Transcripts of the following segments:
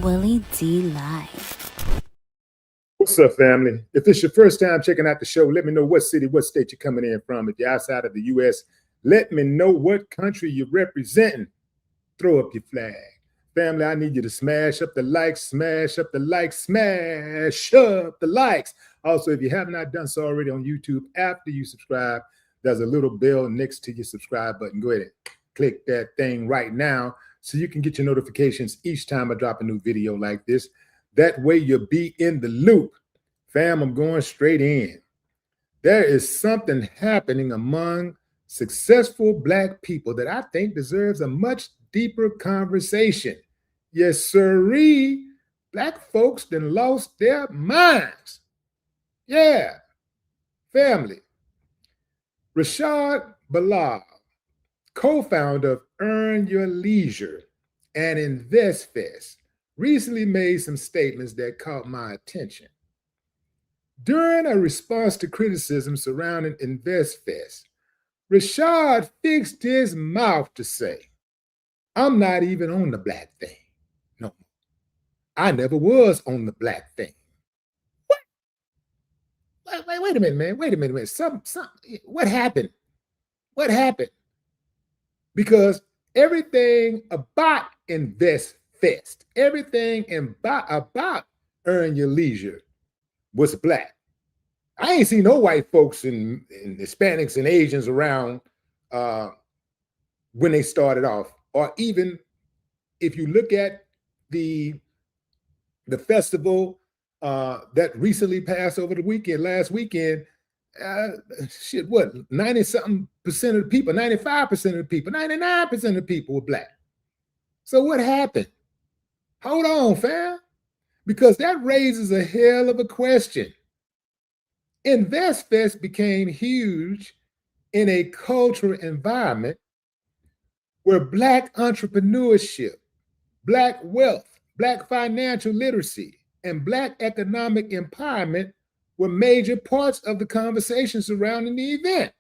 Willie D Live. What's up, family? If it's your first time checking out the show, let me know what city, what state you're coming in from. If you're outside of the U.S., let me know what country you're representing. Throw up your flag. Family, I need you to smash up the likes, smash up the likes, smash up the likes. Also, if you have not done so already on YouTube, after you subscribe, there's a little bell next to your subscribe button. Go ahead and click that thing right now so you can get your notifications each time I drop a new video like this. That way you'll be in the loop. Fam, I'm going straight in. There is something happening among successful Black people that I think deserves a much deeper conversation. Yes, sirree. Black folks done lost their minds. Yeah, family. Rashad Bilal, co-founder of Earn Your Leisure and InvestFest, recently made some statements that caught my attention. During a response to criticism surrounding InvestFest, Rashad fixed his mouth to say, "I'm not even on the black thing. No, I never was on the black thing." What? Wait a minute, man. Wait a minute. What happened? What happened? Because everything about InvestFest, everything about Earn Your Leisure was Black. I ain't seen no white folks and Hispanics and Asians around when they started off. Or even if you look at the festival that recently passed over the weekend, last weekend, 90-something% of the people, 95% of the people, 99% of the people were Black. So what happened? Hold on, fam. Because that raises a hell of a question. InvestFest became huge in a cultural environment where Black entrepreneurship, Black wealth, Black financial literacy, and Black economic empowerment were major parts of the conversation surrounding the event.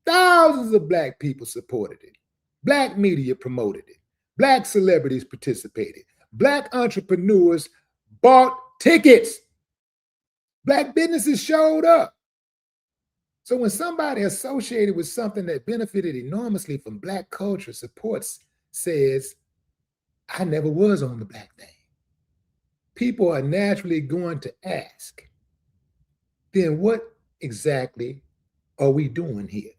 Thousands of Black people supported it. Black media promoted it. Black celebrities participated. Black entrepreneurs bought tickets. Black businesses showed up. So when somebody associated with something that benefited enormously from Black culture says, "I never was on the black thing," people are naturally going to ask, then what exactly are we doing here?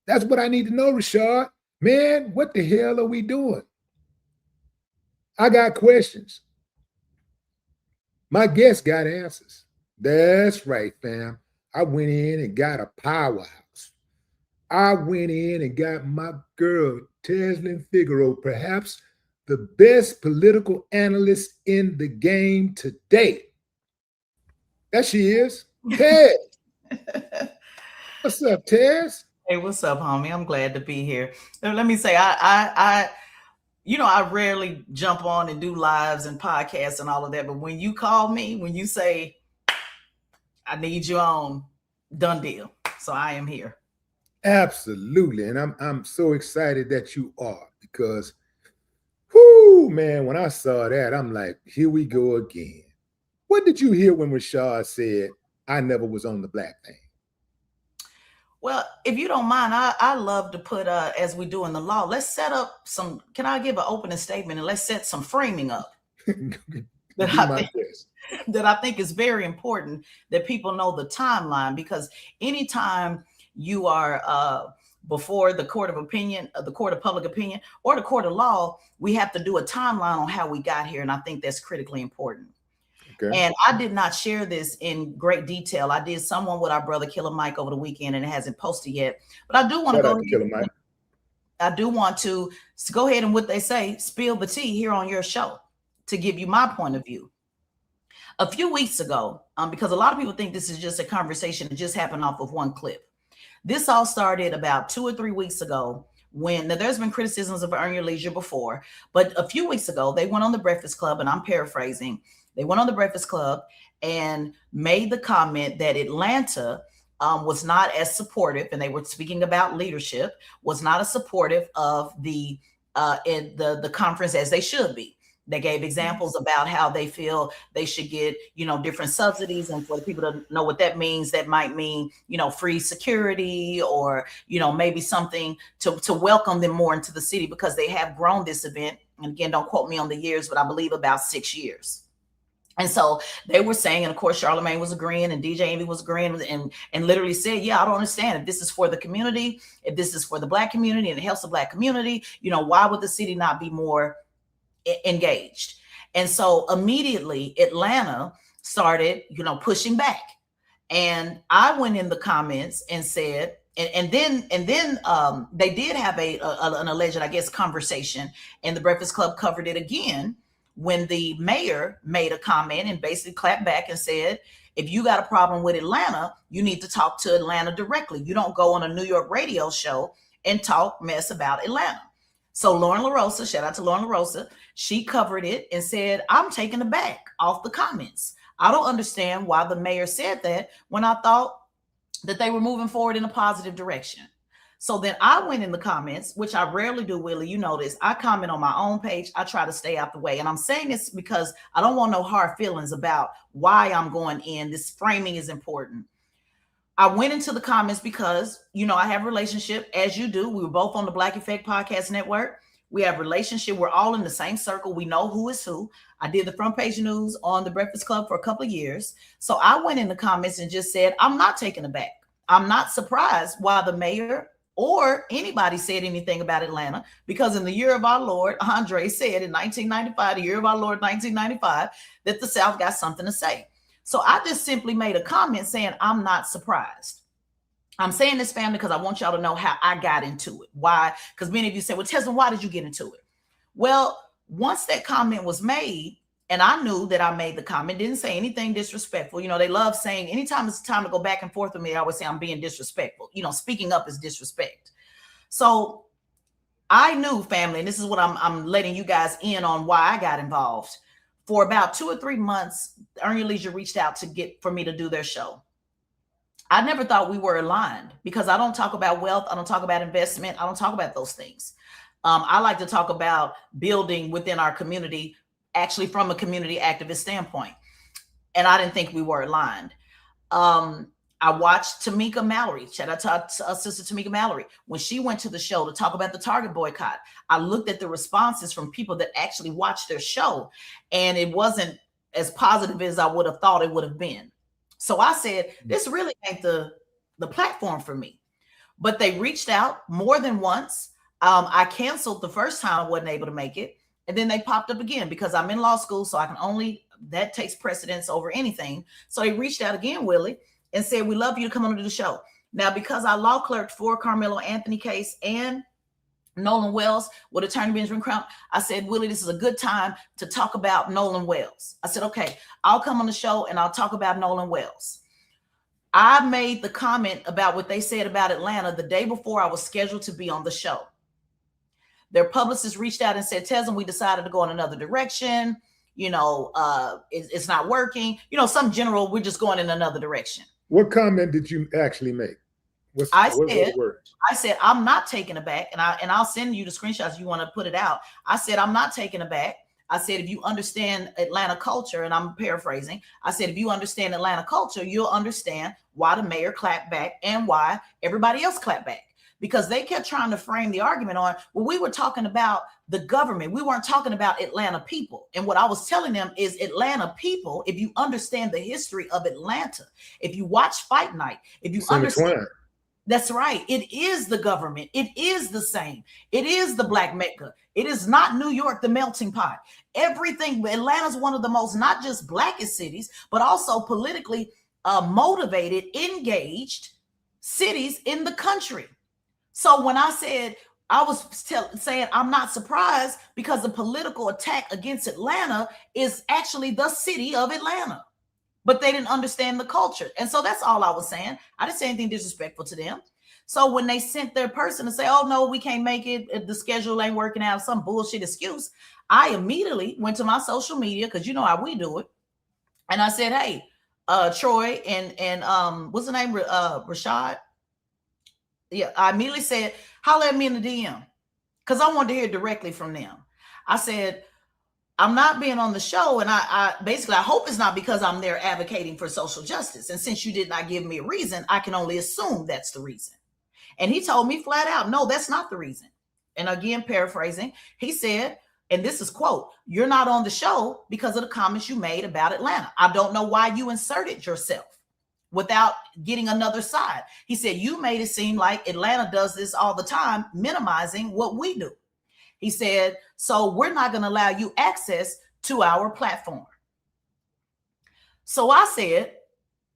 That's what I need to know, Rashad. Man, what the hell are we doing? I got questions. My guests got answers. That's right, fam. I went in and got a powerhouse. I went in and got my girl, Teslyn Figaro, perhaps the best political analyst in the game today. There she is. Tez. What's up, Tez? Hey, what's up, homie? I'm glad to be here. Let me say, I rarely jump on and do lives and podcasts and all of that, but when you call me, when you say, "I need you on," done deal. So I am here. Absolutely. And I'm so excited that you are, because whoo, man, when I saw that, I'm like, here we go again. What did you hear when Rashad said, "I never was on the black thing"? Well, if you don't mind, I love to put, as we do in the law, let's set up some, can I give an opening statement and let's set some framing up that I think is very important, that people know the timeline, because anytime you are before the court of opinion, the court of public opinion, or the court of law, we have to do a timeline on how we got here. And I think that's critically important. Okay. And I did not share this in great detail. I did someone with our brother Killer Mike over the weekend, and it hasn't posted yet. But I do want to go. I do want to go ahead and, what they say, spill the tea here on your show to give you my point of view. A few weeks ago, because a lot of people think this is just a conversation that just happened off of one clip. This all started about 2 or 3 weeks ago, when, now there's been criticisms of Earn Your Leisure before, but a few weeks ago, they went on the Breakfast Club, and I'm paraphrasing. They went on the Breakfast Club and made the comment that Atlanta was not as supportive, and they were speaking about leadership, was not as supportive of the conference as they should be. They gave examples about how they feel they should get, different subsidies. And for the people to know what that means, that might mean, free security, or, maybe something to welcome them more into the city, because they have grown this event. And again, don't quote me on the years, but I believe about 6 years. And so they were saying, and of course, Charlamagne was agreeing, and DJ Envy was agreeing, and literally said, yeah, I don't understand. If this is for the community, if this is for the Black community and it helps the Black community, why would the city not be more engaged? And so immediately Atlanta started, pushing back. And I went in the comments and said, and then they did have an alleged, I guess, conversation, and the Breakfast Club covered it again, when the mayor made a comment and basically clapped back and said, if you got a problem with Atlanta, you need to talk to Atlanta directly. You don't go on a New York radio show and talk mess about Atlanta. So Lauren LaRosa, shout out to Lauren LaRosa, she covered it and said, I'm taking it back off the comments. I don't understand why the mayor said that when I thought that they were moving forward in a positive direction. So then I went in the comments, which I rarely do, Willie. You know this. I comment on my own page. I try to stay out the way. And I'm saying this because I don't want no hard feelings about why I'm going in. This framing is important. I went into the comments because, I have a relationship, as you do. We were both on the Black Effect Podcast Network. We have a relationship. We're all in the same circle. We know who is who. I did the front page news on the Breakfast Club for a couple of years. So I went in the comments and just said, I'm not taking it back. I'm not surprised why the mayor or anybody said anything about Atlanta, because in the year of our Lord, Andre said in 1995, the year of our Lord, 1995, that the South got something to say. So I just simply made a comment saying, I'm not surprised. I'm saying this, family, because I want y'all to know how I got into it. Why? Because many of you say, well, Tesla, why did you get into it? Well, once that comment was made, and I knew that I made the comment, didn't say anything disrespectful. They love saying, anytime it's time to go back and forth with me, I always say I'm being disrespectful. Speaking up is disrespect. So I knew, family, and this is what I'm letting you guys in on why I got involved. For about 2 or 3 months, Earn Your Leisure reached out for me to do their show. I never thought we were aligned, because I don't talk about wealth. I don't talk about investment. I don't talk about those things. I like to talk about building within our community, actually from a community activist standpoint. And I didn't think we were aligned. I watched Tamika Mallory, shout out to Sister Tamika Mallory, when she went to the show to talk about the Target boycott. I looked at the responses from people that actually watched their show, and it wasn't as positive as I would have thought it would have been. So I said, this really ain't the platform for me. But they reached out more than once. I canceled the first time I wasn't able to make it. And then they popped up again, because I'm in law school, so that takes precedence over anything. So they reached out again, Willie, and said, we love you to come on to the show. Now, because I law clerked for Carmelo Anthony case and Nolan Wells with attorney Benjamin Crump, I said, Willie, this is a good time to talk about Nolan Wells. I said, okay, I'll come on the show and I'll talk about Nolan Wells. I made the comment about what they said about Atlanta the day before I was scheduled to be on the show. Their publicist reached out and said, Tesla, we decided to go in another direction. It's not working. Some general, we're just going in another direction. What comment did you actually make? I said, I'm not taking it back. And I'll send you the screenshots if you want to put it out. I said, I'm not taking it back. I said, if you understand Atlanta culture, and I'm paraphrasing, I said, if you understand Atlanta culture, you'll understand why the mayor clapped back and why everybody else clapped back. Because they kept trying to frame the argument on, well, we were talking about the government. We weren't talking about Atlanta people. And what I was telling them is Atlanta people, if you understand the history of Atlanta, if you watch Fight Night, if you understand, that's right. It is the government. It is the same. It is the Black Mecca. It is not New York, the melting pot. Everything, Atlanta's one of the most, not just Blackest cities, but also politically motivated, engaged cities in the country. So when I said, I was saying I'm not surprised, because the political attack against Atlanta is actually the city of Atlanta. But they didn't understand the culture. And so that's all I was saying. I didn't say anything disrespectful to them. So when they sent their person to say, oh, no, we can't make it, the schedule ain't working out, some bullshit excuse, I immediately went to my social media, because you know how we do it. And I said, hey, Troy and what's the name? Rashad. Yeah, I immediately said, holler at me in the DM, because I wanted to hear directly from them. I said, I'm not being on the show, and I basically, I hope it's not because I'm there advocating for social justice. And since you did not give me a reason, I can only assume that's the reason. And he told me flat out, no, that's not the reason. And again, paraphrasing, he said, and this is quote, "You're not on the show because of the comments you made about Atlanta. I don't know why you inserted yourself without getting another side." He said, "You made it seem like Atlanta does this all the time, minimizing what we do." He said, "So we're not going to allow you access to our platform." So I said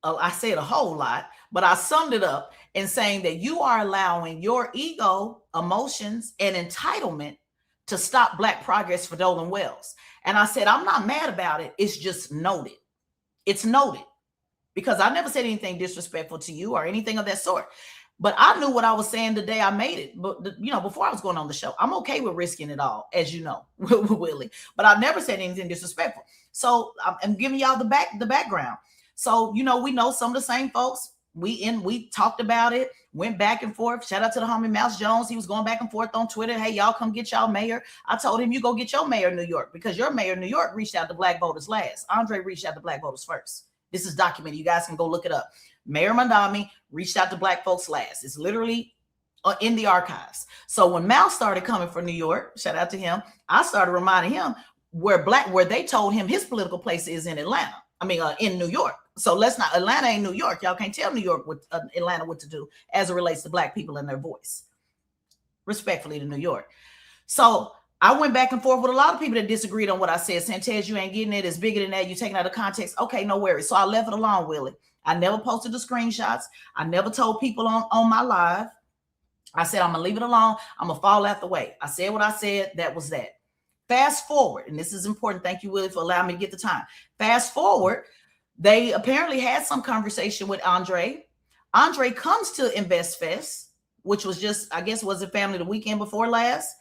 a whole lot, but I summed it up in saying that you are allowing your ego, emotions, and entitlement to stop Black progress for Dolan Wells. And I said, I'm not mad about it. It's just noted. It's noted because I never said anything disrespectful to you or anything of that sort. But I knew what I was saying the day I made it. But, before I was going on the show, I'm okay with risking it all, as you know, Willie. But I never said anything disrespectful. So I'm giving y'all the background. So, we know some of the same folks. We talked about it, went back and forth. Shout out to the homie Mouse Jones. He was going back and forth on Twitter. Hey, y'all come get y'all mayor. I told him, you go get your mayor in New York because your mayor in New York reached out to Black voters last. Andre reached out to Black voters first. This is documented. You guys can go look it up. Mayor Mandami reached out to Black folks last. It's literally in the archives. So when Mouse started coming for New York, shout out to him, I started reminding him where they told him his political place is in Atlanta. In New York. So Atlanta ain't New York. Y'all can't tell New York Atlanta what to do as it relates to Black people and their voice. Respectfully to New York. So I went back and forth with a lot of people that disagreed on what I said. Sanchez, you ain't getting it. It's bigger than that. You taking out of context. Okay, no worries. So I left it alone, Willie. I never posted the screenshots. I never told people on my live. I said, I'm going to leave it alone. I'm going to fall out the way. I said what I said. That was that. Fast forward, and this is important. Thank you, Willie, for allowing me to get the time. Fast forward, they apparently had some conversation with Andre. Andre comes to Invest Fest, which was just, I guess, was it family the weekend before last?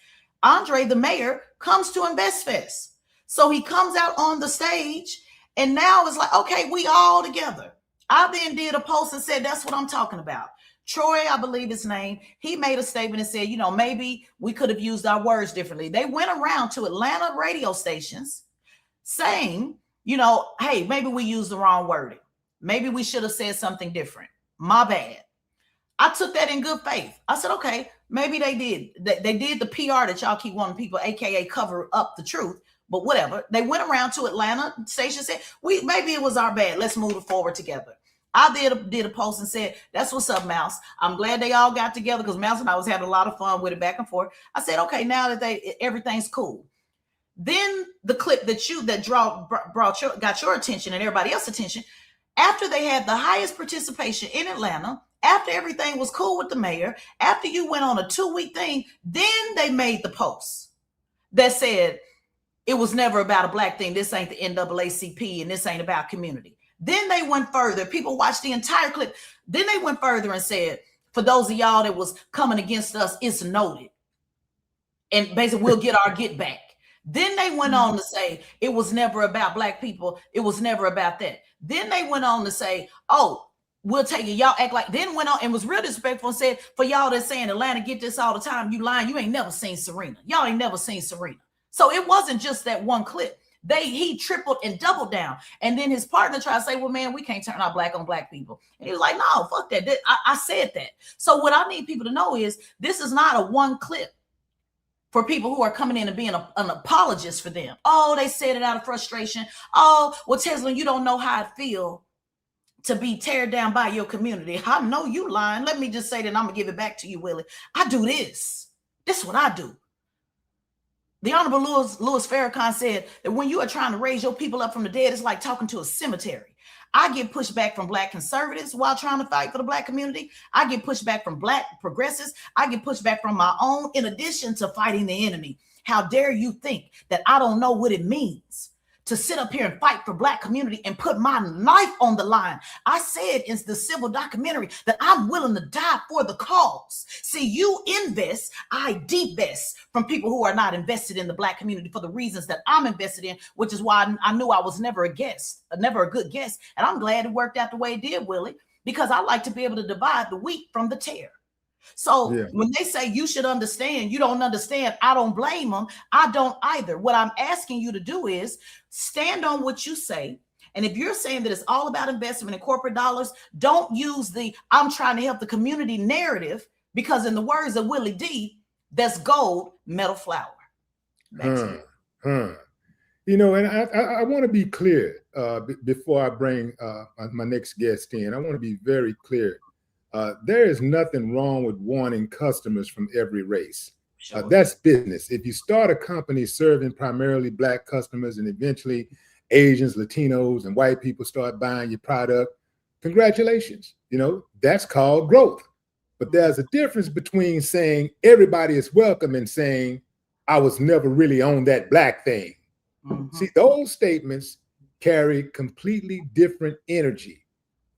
Andre, the mayor, comes to Invest Fest. So he comes out on the stage, and now it's like, okay, we all together. I then did a post and said, that's what I'm talking about. Troy, I believe his name, he made a statement and said, maybe we could have used our words differently. They went around to Atlanta radio stations saying, hey, maybe we used the wrong wording. Maybe we should have said something different. My bad. I took that in good faith. I said, okay, maybe they did. They did the PR that y'all keep wanting people, AKA cover up the truth, but whatever. They went around to Atlanta stations and said, maybe it was our bad. Let's move it forward together. I did a post and said, that's what's up, Mouse. I'm glad they all got together because Mouse and I was having a lot of fun with it back and forth. I said, okay, now that everything's cool. Then the clip that got your attention and everybody else's attention, after they had the highest participation in Atlanta, after everything was cool with the mayor, after you went on a 2-week thing, then they made the post that said it was never about a Black thing. This ain't the NAACP and this ain't about community. Then they went further. People watched the entire clip. Then they went further and said, for those of y'all that was coming against us, it's noted. And basically, we'll get our get back. Then they went on to say, it was never about Black people. It was never about that. Then they went on to say, oh, we'll take it. Y'all act like, then went on and was real disrespectful and said, for y'all that's saying Atlanta get this all the time, you lying. You ain't never seen Serena. Y'all ain't never seen Serena. So it wasn't just that one clip. He tripled and doubled down. And then his partner tried to say, well, man, we can't turn our Black on Black people. And he was like, no, fuck that. I said that. So what I need people to know is this is not a one clip for people who are coming in and being an apologist for them. Oh, they said it out of frustration. Oh, well, Tesla, you don't know how it feels to be teared down by your community. I know you lying. Let me just say that I'm going to give it back to you, Willie. I do this. This is what I do. The Honorable Louis Farrakhan said that when you are trying to raise your people up from the dead, it's like talking to a cemetery. I get pushback from Black conservatives while trying to fight for the Black community. I get pushback from Black progressives. I get pushback from my own, in addition to fighting the enemy. How dare you think that I don't know what it means to sit up here and fight for Black community and put my life on the line. I said in the civil documentary that I'm willing to die for the cause. See, you invest, I divest from people who are not invested in the Black community for the reasons that I'm invested in, which is why I knew I was never a good guest. And I'm glad it worked out the way it did, Willie, because I like to be able to divide the wheat from the tare. So Yeah. when they say you should understand, you don't understand, I don't blame them. I don't either. What I'm asking you to do is stand on what you say. And if you're saying that it's all about investment in corporate dollars, don't use the I'm trying to help the community narrative, because in the words of Willie D, that's gold, metal flour. Back to you. You know, and I want to be clear before I bring my next guest in. I want to be very clear. There is nothing wrong with wanting customers from every race. Sure. That's business. If you start a company serving primarily Black customers and eventually Asians, Latinos, and white people start buying your product, congratulations. You know, that's called growth. But there's a difference between saying everybody is welcome and saying I was never really on that Black thing. Mhm. See, those statements carry completely different energy.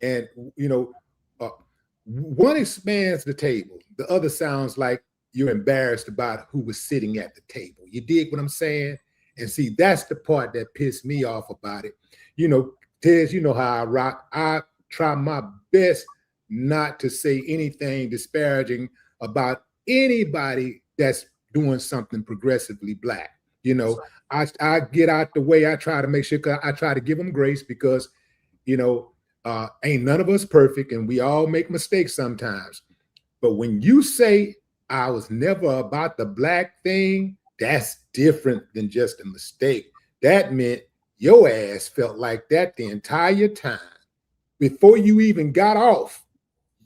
And, you know, one expands the table. The other sounds like you're embarrassed about who was sitting at the table. You dig what I'm saying? And see, that's the part that pissed me off about it. You know, Tez, you know how I rock. I try my best not to say anything disparaging about anybody that's doing something progressively Black. You know, I get out the way. I try to make sure, I try to give them grace because, you know, ain't none of us perfect and we all make mistakes sometimes. But when you say I was never about the Black thing, that's different than just a mistake. That meant your ass felt like that the entire time before you even got off.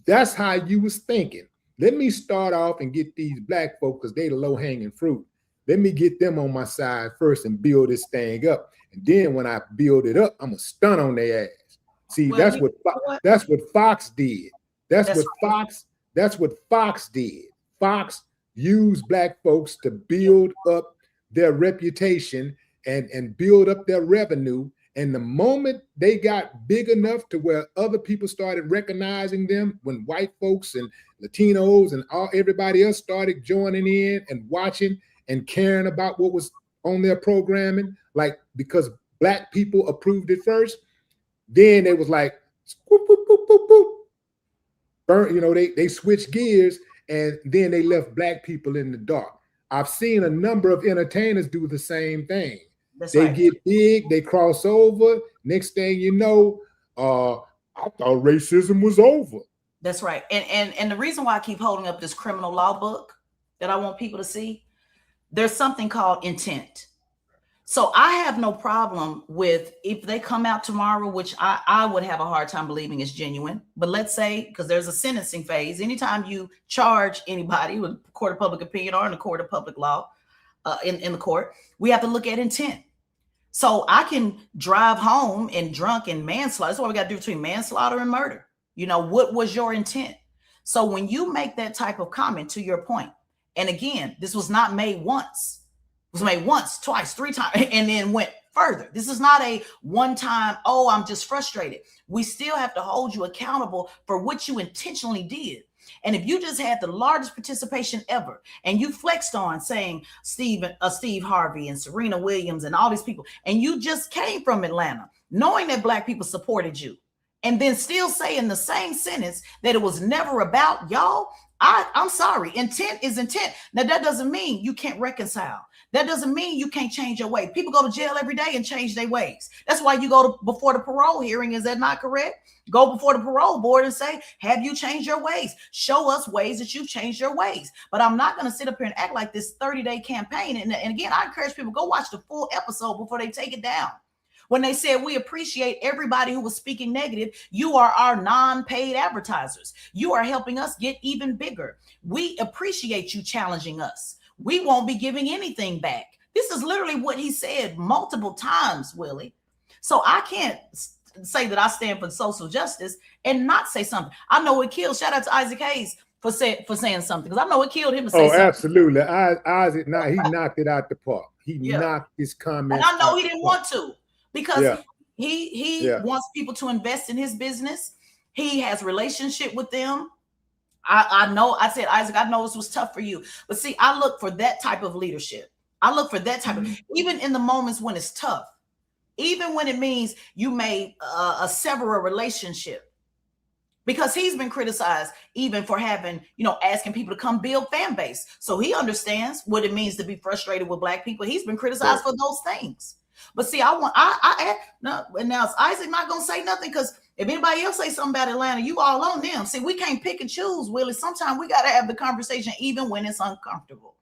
That's how you was thinking. Let me start off and get these Black folks, because they the low-hanging fruit. Let me get them on my side first and build this thing up. And then when I build it up, I'm gonna stun on their ass. See, Well, that's what Fox did. That's what Fox did. Fox used Black folks to build up their reputation and build up their revenue. And the moment they got big enough to where other people started recognizing them, when white folks and Latinos and everybody else started joining in and watching and caring about what was on their programming, like because Black people approved it first, then they was like, whoop, whoop, whoop, whoop, whoop. Burn, you know, they switched gears and then they left Black people in the dark. I've seen a number of entertainers do the same thing. They get big, they cross over. Next thing you know, I thought racism was over. That's right. And the reason why I keep holding up this criminal law book that I want people to see, there's something called intent. So I have no problem with if they come out tomorrow, which I would have a hard time believing is genuine. But let's say, because there's a sentencing phase, anytime you charge anybody with court of public opinion or in the court of public law, in the court, we have to look at intent. So I can drive home and drunk and manslaughter. That's what we got to do between manslaughter and murder. You know, what was your intent? So when you make that type of comment, to your point, and again, this was not made once. It was made once, twice, three times, and then went further. This is not a one-time, oh, I'm just frustrated. We still have to hold you accountable for what you intentionally did. And if you just had the largest participation ever and you flexed on saying Steve Harvey and Serena Williams and all these people, and you just came from Atlanta, knowing that Black people supported you, and then still say in the same sentence that it was never about y'all, I'm sorry. Intent is intent. Now, that doesn't mean you can't reconcile. That doesn't mean you can't change your way. People go to jail every day and change their ways. That's why you go to before the parole hearing. Is that not correct? Go before the parole board and say, have you changed your ways? Show us ways that you've changed your ways. But I'm not going to sit up here and act like this 30-day campaign. And again, I encourage people, go watch the full episode before they take it down. When they said, we appreciate everybody who was speaking negative, you are our non-paid advertisers. You are helping us get even bigger. We appreciate you challenging us. We won't be giving anything back. This is literally what he said multiple times, Willie. So I can't say that I stand for social justice and not say something. I know it killed. Shout out to Isaac Hayes for saying something, because I know it killed him to say something. Absolutely. Isaac, he knocked it out the park. He knocked his comments. And I know he didn't want to, because he wants people to invest in his business. He has relationship with them. I know, I said, Isaac, I know this was tough for you. But see, I look for that type of leadership. I look for that type of, even in the moments when it's tough, even when it means you may sever a relationship. because he's been criticized even for having, asking people to come build fan base. So he understands what it means to be frustrated with Black people. He's been criticized for those things. But see, now is Isaac not gonna say nothing? Because if anybody else say something about Atlanta, you all on them. See, we can't pick and choose, Willie. Sometimes we gotta have the conversation even when it's uncomfortable.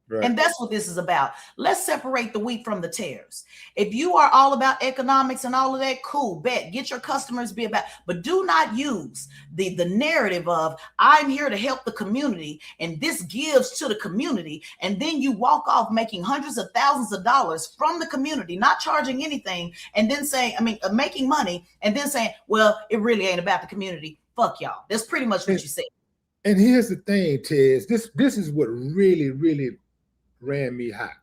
Right. And that's what this is about. Let's separate the wheat from the tares. If you are all about economics and all of that, cool, bet. Get your customers, be about, but do not use the narrative of I'm here to help the community and this gives to the community. And then you walk off making hundreds of thousands of dollars from the community, not charging anything, and then saying, making money, and then saying, well, it really ain't about the community. Fuck y'all. That's pretty much what you said. And here's the thing, Tez. This is what really, really ran me hot.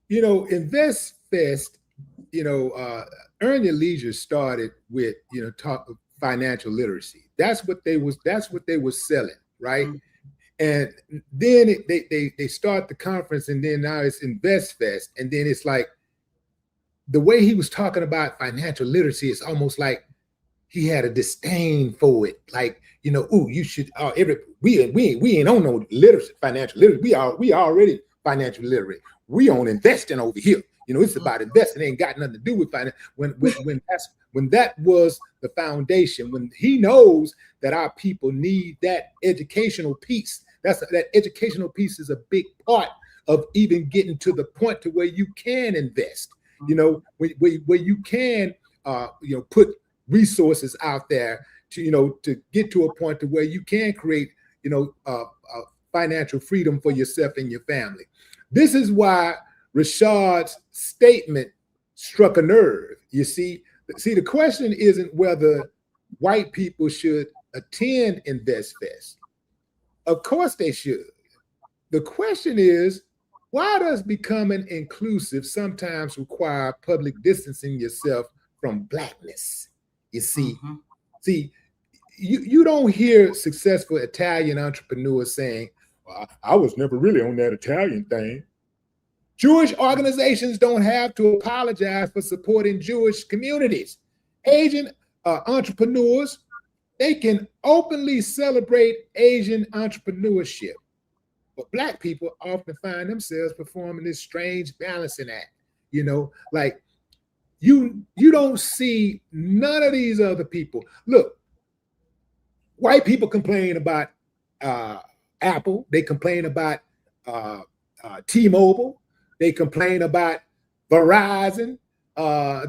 Invest Fest, Earn Your Leisure started with, talk of financial literacy. That's what they were selling, right? Mm-hmm. And then they start the conference, and then now it's Invest Fest. And then it's like the way he was talking about financial literacy, it's almost like he had a disdain for it. Like, you should we ain't on no literacy, financial literacy. We already financial literate. We on investing over here. It's about investing. It ain't got nothing to do with finance. When that was the foundation, when he knows that our people need that educational piece. That educational piece is a big part of even getting to the point to where you can invest. Where you can put resources out there to get to a point to where you can create financial freedom for yourself and your family. This is why Rashad's statement struck a nerve. You see, the question isn't whether white people should attend Invest Fest. Of course they should. The question is, why does becoming inclusive sometimes require public distancing yourself from Blackness? You see, you don't hear successful Italian entrepreneurs saying, well, I was never really on that Italian thing. Jewish organizations don't have to apologize for supporting Jewish communities. Asian entrepreneurs, they can openly celebrate Asian entrepreneurship. But Black people often find themselves performing this strange balancing act. Like you don't see none of these other people. Look, white people complain about Apple. They complain about T-Mobile. They complain about Verizon.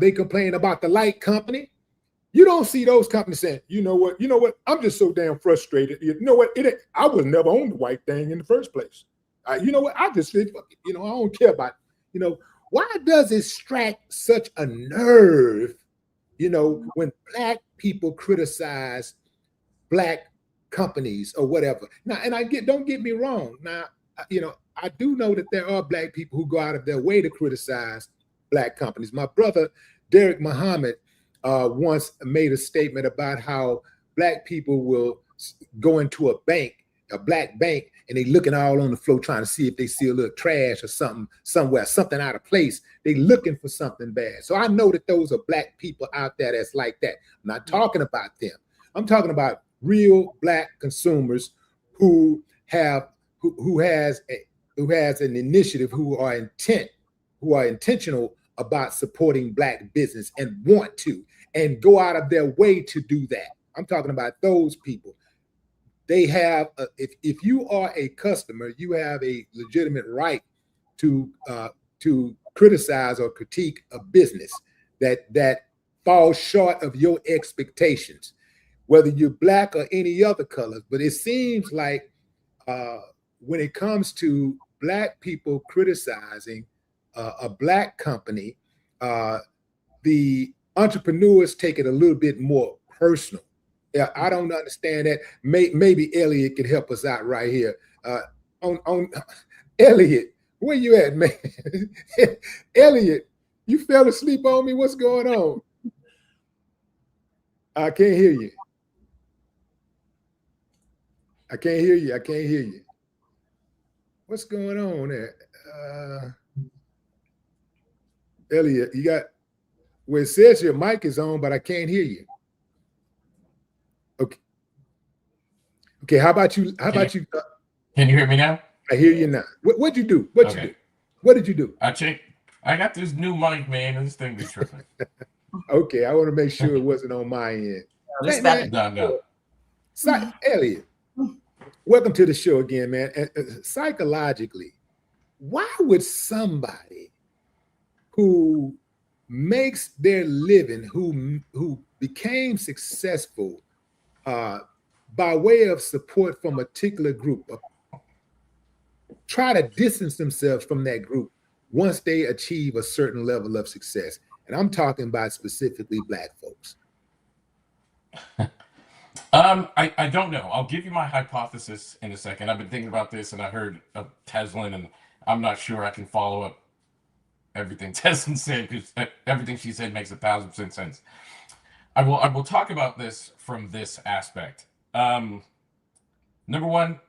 They complain about the light company. You don't see those companies saying, you know what, I'm just so damn frustrated. You know what, I was never on the white thing in the first place. You know what, I just said, I don't care about, why does it strike such a nerve, when Black people criticize Black companies or whatever? Now, and don't get me wrong. Now, I do know that there are Black people who go out of their way to criticize Black companies. My brother, Derek Muhammad, once made a statement about how Black people will go into a bank, a Black bank, and they looking all on the floor trying to see if they see a little trash or something somewhere, something out of place. They looking for something bad. So I know that those are Black people out there that's like that. I'm not talking about them. I'm talking about real Black consumers who has an initiative, who are intentional about supporting Black business and want to, and go out of their way to do that. I'm talking about those people. They have, if you are a customer, you have a legitimate right to criticize or critique a business that falls short of your expectations, whether you're Black or any other color. But it seems like when it comes to Black people criticizing a Black company, the entrepreneurs take it a little bit more personal. Yeah, I don't understand that. Maybe Elliot could help us out right here. On Elliot, where you at, man? Elliot, you fell asleep on me. What's going on? I can't hear you. I can't hear you. What's going on there? Elliot, you got, well, it says your mic is on, but I can't hear you. Okay. Okay. How about you? How about you? Can you hear me now? I hear you now. What'd you do? What'd you do? What did you do? I got this new mic, man, and this thing be tripping. Okay, I want to make sure it wasn't on my end. No. Elliot, welcome to the show again, man. And psychologically, why would somebody who makes their living, who became successful by way of support from a particular group, try to distance themselves from that group once they achieve a certain level of success? And I'm talking about specifically Black folks. I don't know. I'll give you my hypothesis in a second. I've been thinking about this, and I heard of Teslin, and I'm not sure I can follow up everything Teslin said, because everything she said makes 1,000% sense. I will talk about this from this aspect. Number one,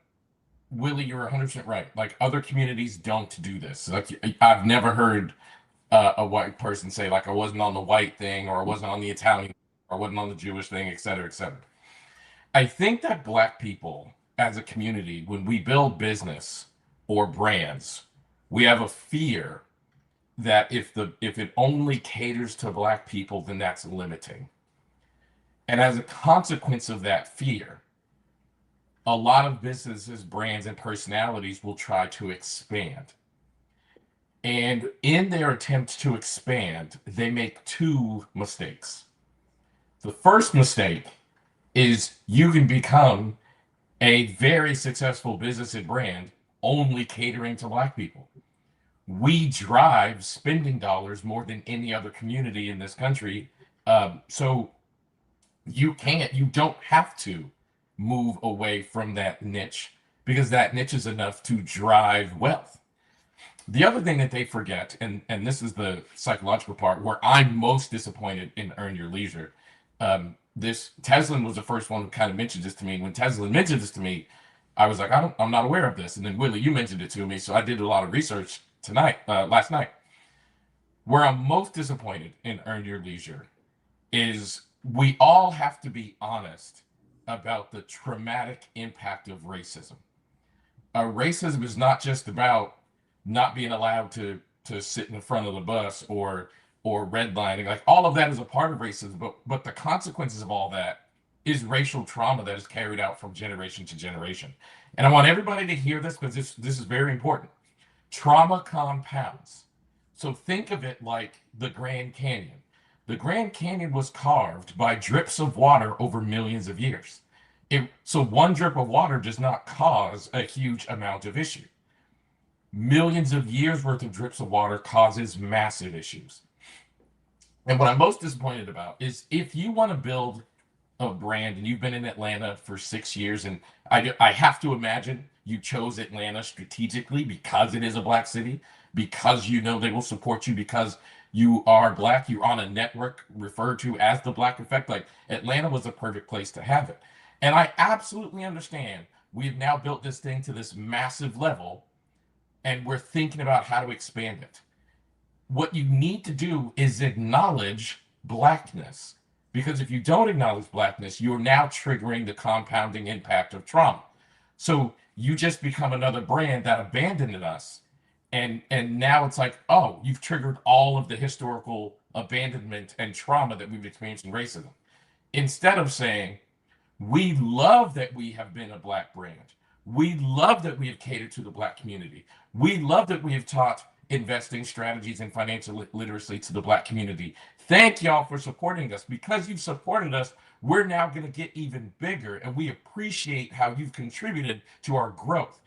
Willie, you're 100% right. Like, other communities don't do this. Like, I've never heard a white person say, like, I wasn't on the white thing, or I wasn't on the Italian, or I wasn't on the Jewish thing, et cetera, et cetera. I think that Black people as a community, when we build business or brands, we have a fear that if it only caters to Black people, then that's limiting. And as a consequence of that fear, a lot of businesses, brands, and personalities will try to expand. And in their attempt to expand, they make two mistakes. The first mistake is you can become a very successful business and brand only catering to Black people. We drive spending dollars more than any other community in this country. So you don't have to move away from that niche, because that niche is enough to drive wealth. The other thing that they forget, and this is the psychological part where I'm most disappointed in Earn Your Leisure. Teslin was the first one who kind of mentioned this to me. When Teslin mentioned this to me, I was like, I'm not aware of this. And then Willie, you mentioned it to me, so I did a lot of research last night. Where I'm most disappointed in Earn Your Leisure is we all have to be honest about the traumatic impact of racism. Racism is not just about not being allowed to sit in front of the bus or redlining. Like, all of that is a part of racism, but the consequences of all that is racial trauma that is carried out from generation to generation. And I want everybody to hear this, because this is very important. Trauma compounds. So think of it like the Grand Canyon. The Grand Canyon was carved by drips of water over millions of years. So one drip of water does not cause a huge amount of issue. Millions of years worth of drips of water causes massive issues. And what I'm most disappointed about is, if you want to build a brand and you've been in Atlanta for 6 years, and I have to imagine you chose Atlanta strategically because it is a Black city, because you know they will support you, because you are Black, you're on a network referred to as the Black Effect. Like, Atlanta was a perfect place to have it. And I absolutely understand we've now built this thing to this massive level, and we're thinking about how to expand it. What you need to do is acknowledge Blackness, because if you don't acknowledge Blackness, you're now triggering the compounding impact of trauma. So you just become another brand that abandoned us. And now it's like, oh, you've triggered all of the historical abandonment and trauma that we've experienced in racism. Instead of saying, we love that we have been a Black brand. We love that we have catered to the Black community. We love that we have taught investing strategies and financial literacy to the Black community. Thank y'all for supporting us. Because you've supported us, we're now going to get even bigger, and we appreciate how you've contributed to our growth.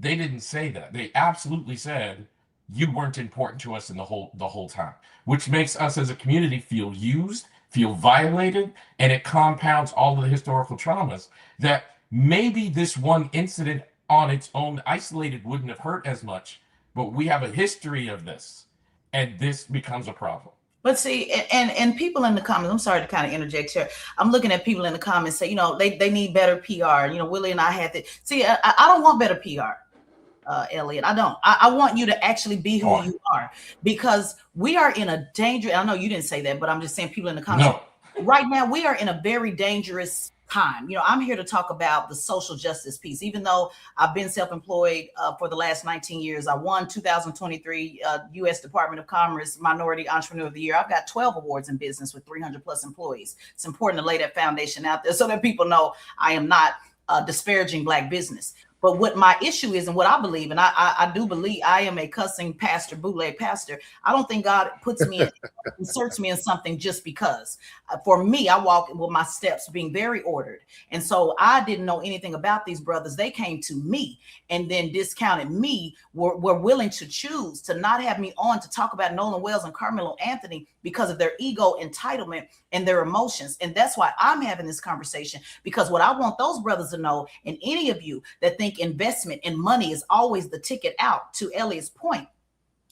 They didn't say that. They absolutely said you weren't important to us in the whole time, which makes us as a community feel used, feel violated, and it compounds all of the historical traumas that maybe this one incident on its own isolated wouldn't have hurt as much, but we have a history of this, and this becomes a problem. But see, and people in the comments, I'm sorry to kind of interject here. I'm looking at people in the comments say, they need better PR. Willie and I had to see, I don't want better PR. Elliot, I don't. I want you to actually be who you are, because we are in a danger. I know you didn't say that, but I'm just saying, people in the comments. No. Right now, we are in a very dangerous time. I'm here to talk about the social justice piece. Even though I've been self-employed for the last 19 years, I won 2023 U.S. Department of Commerce Minority Entrepreneur of the Year. I've got 12 awards in business with 300 plus employees. It's important to lay that foundation out there so that people know I am not disparaging Black business. But what my issue is, and what I believe, and I do believe, I am a cussing pastor, bootleg pastor. I don't think God puts me in, inserts me in something just because. For me, I walk with my steps being very ordered. And so I didn't know anything about these brothers. They came to me and then discounted me, were willing to choose to not have me on to talk about Nolan Wells and Carmelo Anthony because of their ego, entitlement, and their emotions. And that's why I'm having this conversation, because what I want those brothers to know, and any of you that think investment and money is always the ticket out, to Elliot's point,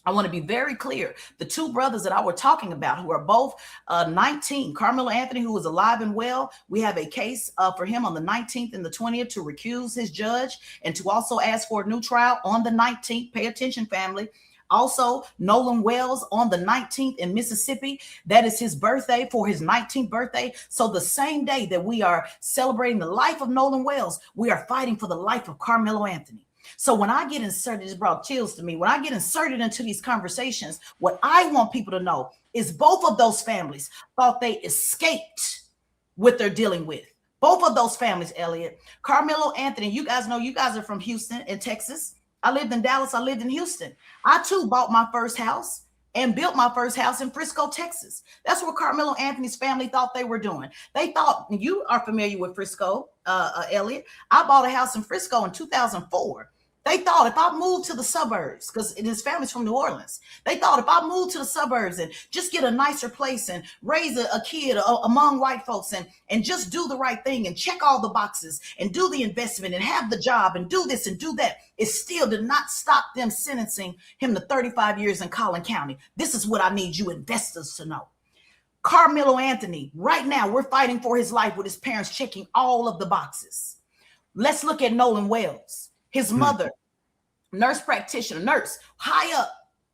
I want to be very clear. The two brothers that I were talking about, who are both 19, Carmelo Anthony, who is alive and well, we have a case for him on the 19th and the 20th to recuse his judge and to also ask for a new trial on the 19th. Pay attention, family. Also, Nolan Wells on the 19th in Mississippi. That is his birthday, for his 19th birthday. So the same day that we are celebrating the life of Nolan Wells, we are fighting for the life of Carmelo Anthony. So when I get inserted, it brought chills to me. When I get inserted into these conversations, what I want people to know is both of those families thought they escaped what they're dealing with. Both of those families, Elliot. Carmelo Anthony, you guys know, you guys are from Houston in Texas. I lived in Dallas. I lived in Houston. I too bought my first house and built my first house in Frisco, Texas. That's what Carmelo Anthony's family thought they were doing. They thought, you are familiar with Frisco, Elliot. I bought a house in Frisco in 2004. They thought if I moved to the suburbs, because his family's from New Orleans, they thought if I moved to the suburbs and just get a nicer place and raise a kid among white folks and just do the right thing and check all the boxes and do the investment and have the job and do this and do that, it still did not stop them sentencing him to 35 years in Collin County. This is what I need you investors to know. Carmelo Anthony, right now, we're fighting for his life with his parents checking all of the boxes. Let's look at Nolan Wells. His mother, nurse practitioner, nurse, high up.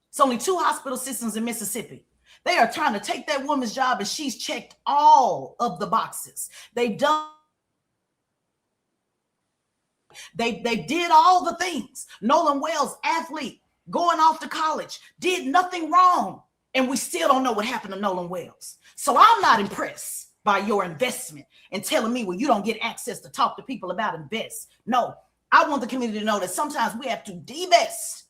It's only 2 hospital systems in Mississippi. They are trying to take that woman's job, and she's checked all of the boxes. They did all the things. Nolan Wells, athlete, going off to college, did nothing wrong. And we still don't know what happened to Nolan Wells. So I'm not impressed by your investment and telling me, well, you don't get access to talk to people about invest. No. I want the community to know that sometimes we have to divest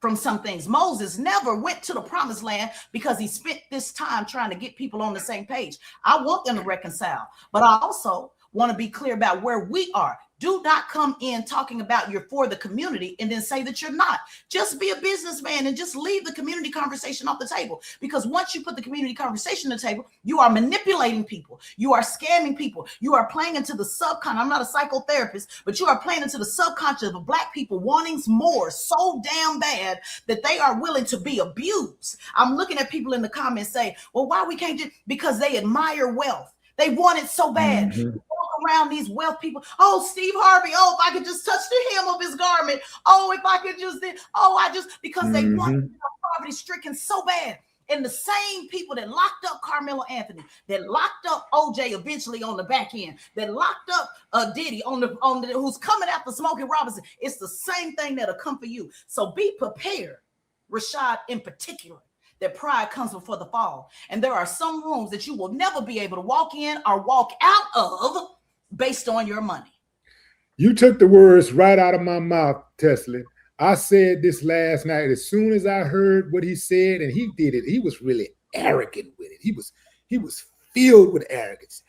from some things. Moses never went to the promised land because he spent this time trying to get people on the same page. I want them to reconcile, but I also want to be clear about where we are. Do not come in talking about you're for the community and then say that you're not. Just be a businessman and just leave the community conversation off the table. Because once you put the community conversation on the table, you are manipulating people. You are scamming people. You are playing into the subconscious. I'm not a psychotherapist, but you are playing into the subconscious of Black people wanting more so damn bad that they are willing to be abused. I'm looking at people in the comments say, well, why we can't do? Because they admire wealth. They want it so bad. Mm-hmm. Walk around these wealth people. Oh, Steve Harvey. Oh, if I could just touch the hem of his garment. Oh, if I could just, because they want poverty stricken so bad. And the same people that locked up Carmelo Anthony, that locked up OJ eventually on the back end, that locked up Diddy on the who's coming after Smokey Robinson, it's the same thing that'll come for you. So be prepared, Rashad in particular, that pride comes before the fall. And there are some rooms that you will never be able to walk in or walk out of based on your money. You took the words right out of my mouth, Tesla. I said this last night. As soon as I heard what he said, and he did it, he was really arrogant with it. He was filled with arrogance.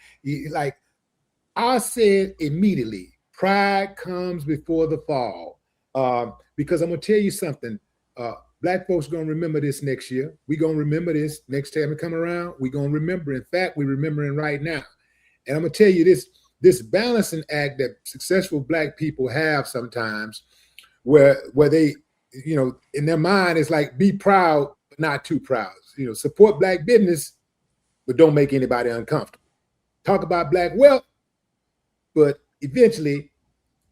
I said immediately, pride comes before the fall. Because I'm gonna tell you something. Black folks are going to remember this next year. We're going to remember this next time it come around. We're going to remember. In fact, we're remembering right now. And I'm going to tell you this balancing act that successful Black people have sometimes where they, in their mind, it's like be proud, but not too proud. Support Black business, but don't make anybody uncomfortable. Talk about Black wealth, but eventually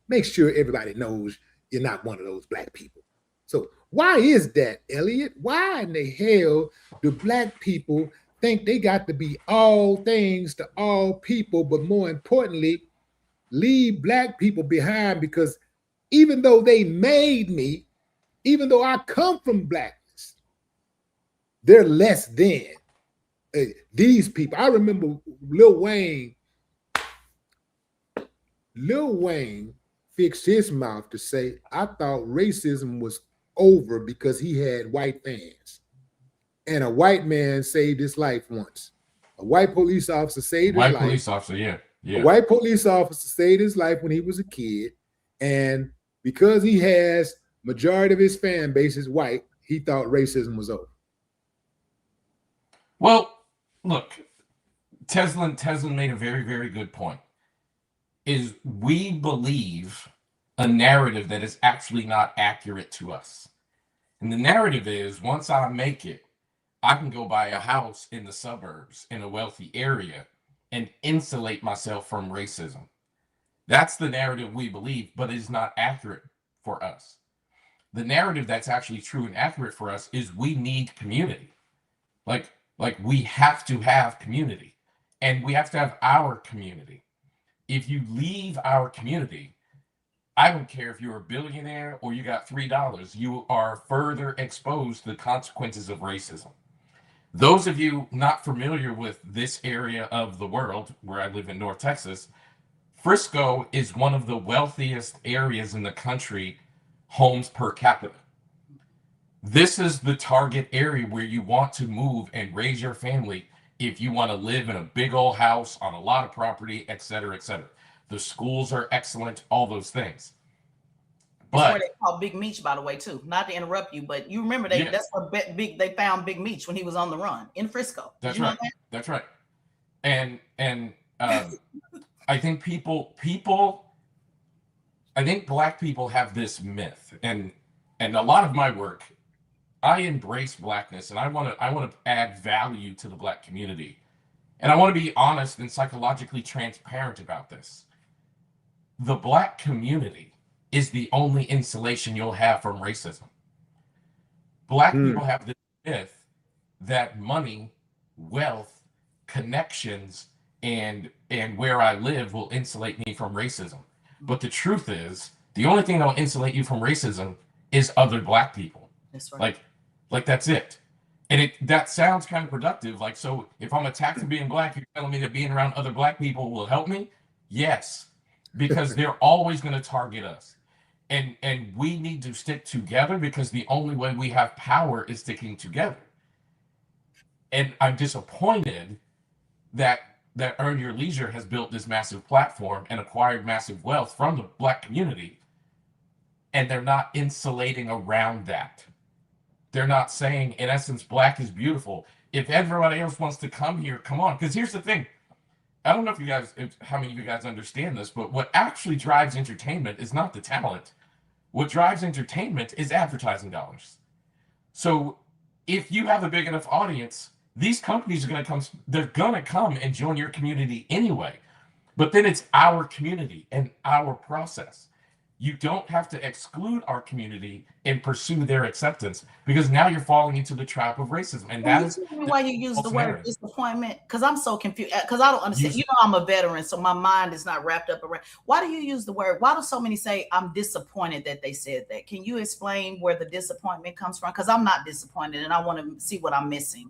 make sure everybody knows you're not one of those Black people. So why is that, Elliot? Why in the hell do Black people think they got to be all things to all people, but more importantly, leave black people behind, because even though they made me, even though I come from blackness, they're less than these people. I remember Lil Wayne fixed his mouth to say, I thought racism was over because he had white fans. And a white man saved his life once. A white police officer saved his life. White police officer, yeah. A white police officer saved his life when he was a kid. And because he has majority of his fan base is white, he thought racism was over. Well, look, Teslin made a very, very good point. Is we believe a narrative that is actually not accurate to us. And the narrative is, once I make it, I can go buy a house in the suburbs in a wealthy area and insulate myself from racism. That's the narrative we believe, but it is not accurate for us. The narrative that's actually true and accurate for us is we need community. Like we have to have community, and we have to have our community. If you leave our community, I don't care if you're a billionaire or you got $3, you are further exposed to the consequences of racism. Those of you not familiar with this area of the world, where I live in North Texas, Frisco is one of the wealthiest areas in the country, homes per capita. This is the target area where you want to move and raise your family if you want to live in a big old house on a lot of property, et cetera, et cetera. The schools are excellent, all those things. But that's where they call Big Meech, by the way, too. Not to interrupt you, but you remember that's where they found Big Meech when he was on the run in Frisco. That's right. That's right. And I think I think black people have this myth, and a lot of my work, I embrace blackness, and I want to add value to the black community, and I want to be honest and psychologically transparent about this. The black community is the only insulation you'll have from racism. Black people have this myth that money, wealth, connections, and where I live will insulate me from racism. But the truth is, the only thing that will insulate you from racism is other black people. That's right. Like that's it. And that sounds kind of productive. Like, so if I'm attacked for being black, you're telling me that being around other black people will help me? Yes, because they're always going to target us. And we need to stick together, because the only way we have power is sticking together. And I'm disappointed that Earn Your Leisure has built this massive platform and acquired massive wealth from the black community, and they're not insulating around that. They're not saying, in essence, black is beautiful. If everybody else wants to come here, come on. Because here's the thing. I don't know how many of you guys understand this, but what actually drives entertainment is not the talent. What drives entertainment is advertising dollars. So if you have a big enough audience, these companies are going to come. They're going to come and join your community anyway. But then it's our community and our process. You don't have to exclude our community and pursue their acceptance, because now you're falling into the trap of racism. And that's why you use the word disappointment, because I'm so confused, because I don't understand. I'm a veteran, so my mind is not wrapped up around. Why do you use the word? Why do so many say I'm disappointed that they said that? Can you explain where the disappointment comes from? Because I'm not disappointed, and I want to see what I'm missing.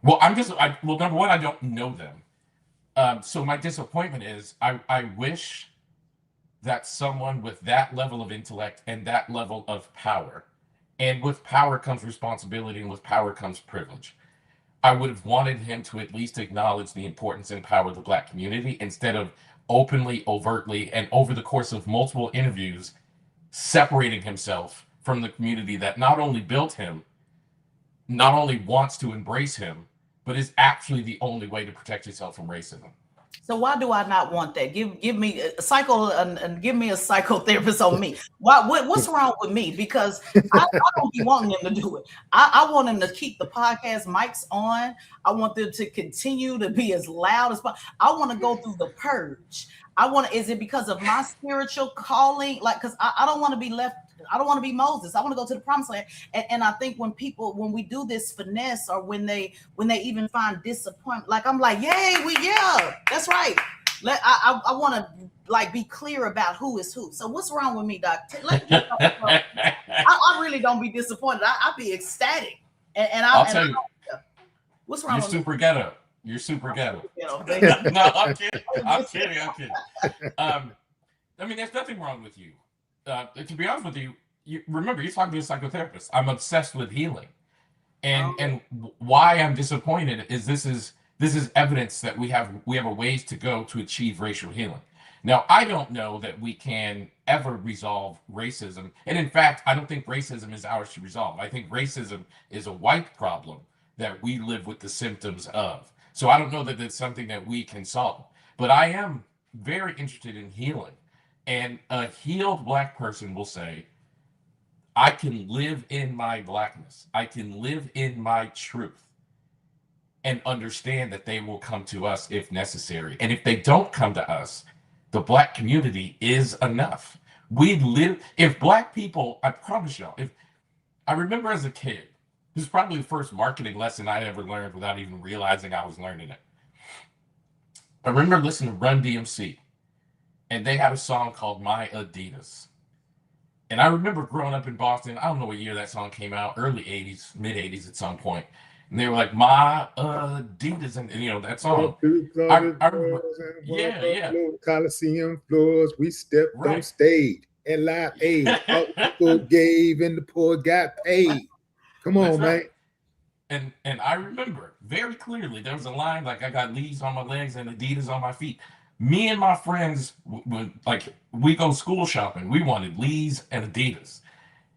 Well, number one, I don't know them. So my disappointment is I wish that someone with that level of intellect and that level of power, and with power comes responsibility, and with power comes privilege, I would have wanted him to at least acknowledge the importance and power of the black community, instead of openly, overtly, and over the course of multiple interviews, separating himself from the community that not only built him, not only wants to embrace him, but is actually the only way to protect yourself from racism. So why do I not want that? Give me a give me a psychotherapist on me. What's wrong with me? Because I don't be wanting them to do it. I want them to keep the podcast mics on. I want them to continue to be as loud as possible. I want to go through the purge. Is it because of my spiritual calling? Like, because I don't want to be left. I don't want to be Moses. I want to go to the promised land. And I think when we do this finesse, or when they even find disappointment, like I'm like, yay, that's right. I want to like be clear about who is who. So what's wrong with me, Doc? Let me know. I really don't be disappointed. I be ecstatic. I'll tell you, what's wrong you're with super me? ghetto. You're super ghetto. Thank you. No, I'm kidding. I'm kidding. I'm kidding. I mean, there's nothing wrong with you. To be honest with you, remember, you're talking to a psychotherapist. I'm obsessed with healing, and why I'm disappointed is this is evidence that we have a ways to go to achieve racial healing. Now, I don't know that we can ever resolve racism, and in fact, I don't think racism is ours to resolve. I think racism is a white problem that we live with the symptoms of. So I don't know that it's something that we can solve. But I am very interested in healing. And a healed Black person will say, I can live in my Blackness. I can live in my truth and understand that they will come to us if necessary. And if they don't come to us, the Black community is enough. We live, if Black people, I promise y'all, if I remember as a kid, this is probably the first marketing lesson I ever learned without even realizing I was learning it. I remember listening to Run DMC, and they had a song called My Adidas. And I remember growing up in Boston, I don't know what year that song came out, early 80s, mid 80s at some point. And they were like, My Adidas, and you know, that song. I remember, yeah. Coliseum floors, we stepped Right. on stage and live aid. All people gave and the poor got paid. Come on, That's man. right. And I remember very clearly there was a line like I got Lees on my legs and Adidas on my feet. Me and my friends, like we go school shopping, we wanted Lees and Adidas,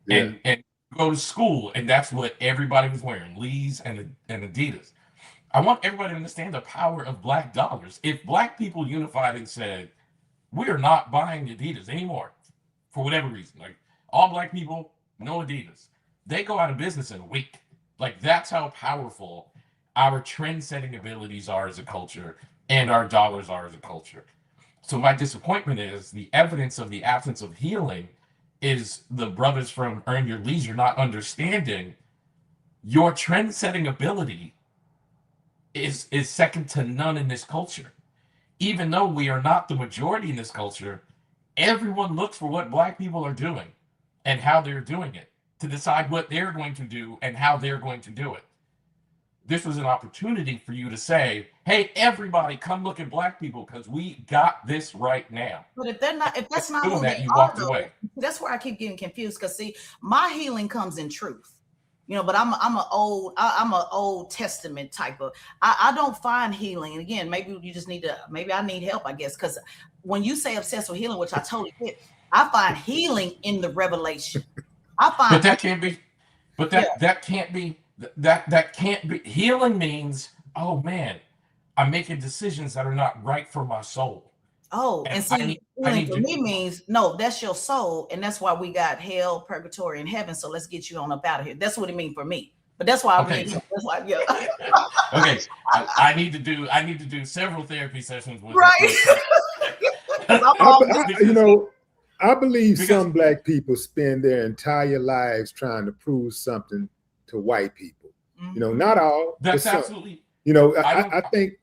Yeah. and go to school, and that's what everybody was wearing, Lees and Adidas. I want everybody to understand the power of Black dollars. If Black people unified and said, we are not buying Adidas anymore, for whatever reason, like all Black people, no Adidas, they go out of business in a week. Like that's how powerful our trend-setting abilities are as a culture and our dollars are as a culture. So my disappointment is the evidence of the absence of healing is the brothers from Earn Your Leisure not understanding your trend-setting ability is second to none in this culture. Even though we are not the majority in this culture, everyone looks for what Black people are doing and how they're doing it to decide what they're going to do and how they're going to do it. This was an opportunity for you to say, hey, everybody, come look at Black people because we got this right now. But if that's not Doing who that, they you are, walked though, away. that's where I keep getting confused. Because see, my healing comes in truth, you know. But I'm an Old Testament type of. I don't find healing, and again, maybe you just need to. Maybe I need help, I guess, because when you say obsessed with healing, which I totally get, I find healing in the revelation. I find, but that can't be. But that can't be. That can't be. Healing means, oh man, I'm making decisions that are not right for my soul. Oh, and see, healing for me means no, that's your soul, and that's why we got hell, purgatory, and heaven. So let's get you on up out of here. That's what it means for me. But that's why Okay. that's why, yeah. Okay, I need to do several therapy sessions with Right. I believe some Black people spend their entire lives trying to prove something to white people. Mm-hmm. You know, not all. That's absolutely. You know, I think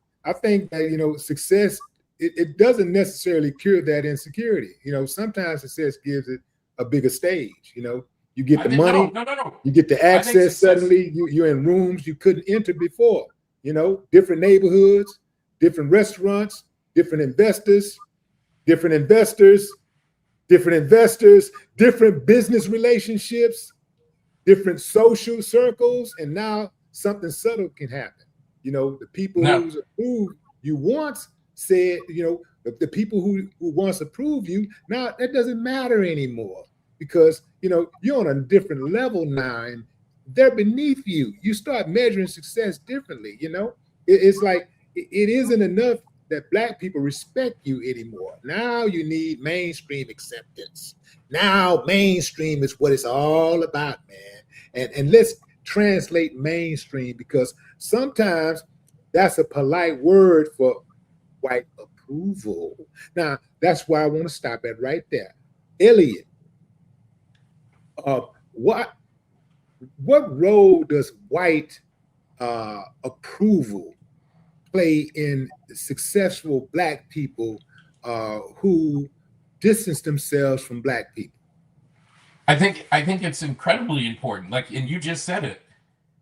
that, you know, success, it doesn't necessarily cure that insecurity. You know, sometimes success gives it a bigger stage. You know, you get the money, no. You get the access. Suddenly, you're in rooms you couldn't enter before. You know, different neighborhoods, different restaurants, different investors, different business relationships, different social circles, and now something subtle can happen. You know, the people who you once said, you know, the people who once approved you, now that doesn't matter anymore because, you know, you're on a different level now and they're beneath you. You start measuring success differently, you know? It's like, it isn't enough that Black people respect you anymore. Now you need mainstream acceptance. Now mainstream is what it's all about, man. And let's translate mainstream because sometimes that's a polite word for white approval. Now, that's why I want to stop at right there. Elliot, what role does white approval play in successful Black people who distance themselves from Black people? I think it's incredibly important. Like, and you just said it.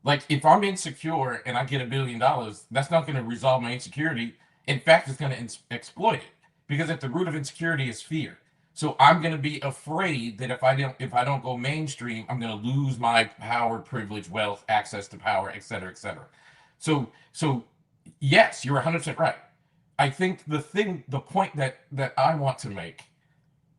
Like, if I'm insecure and I get $1 billion, that's not going to resolve my insecurity. In fact, it's going to exploit it, because at the root of insecurity is fear. So I'm going to be afraid that if I don't go mainstream, I'm going to lose my power, privilege, wealth, access to power, et cetera, et cetera. So yes, you're 100% right. I think the point that I want to make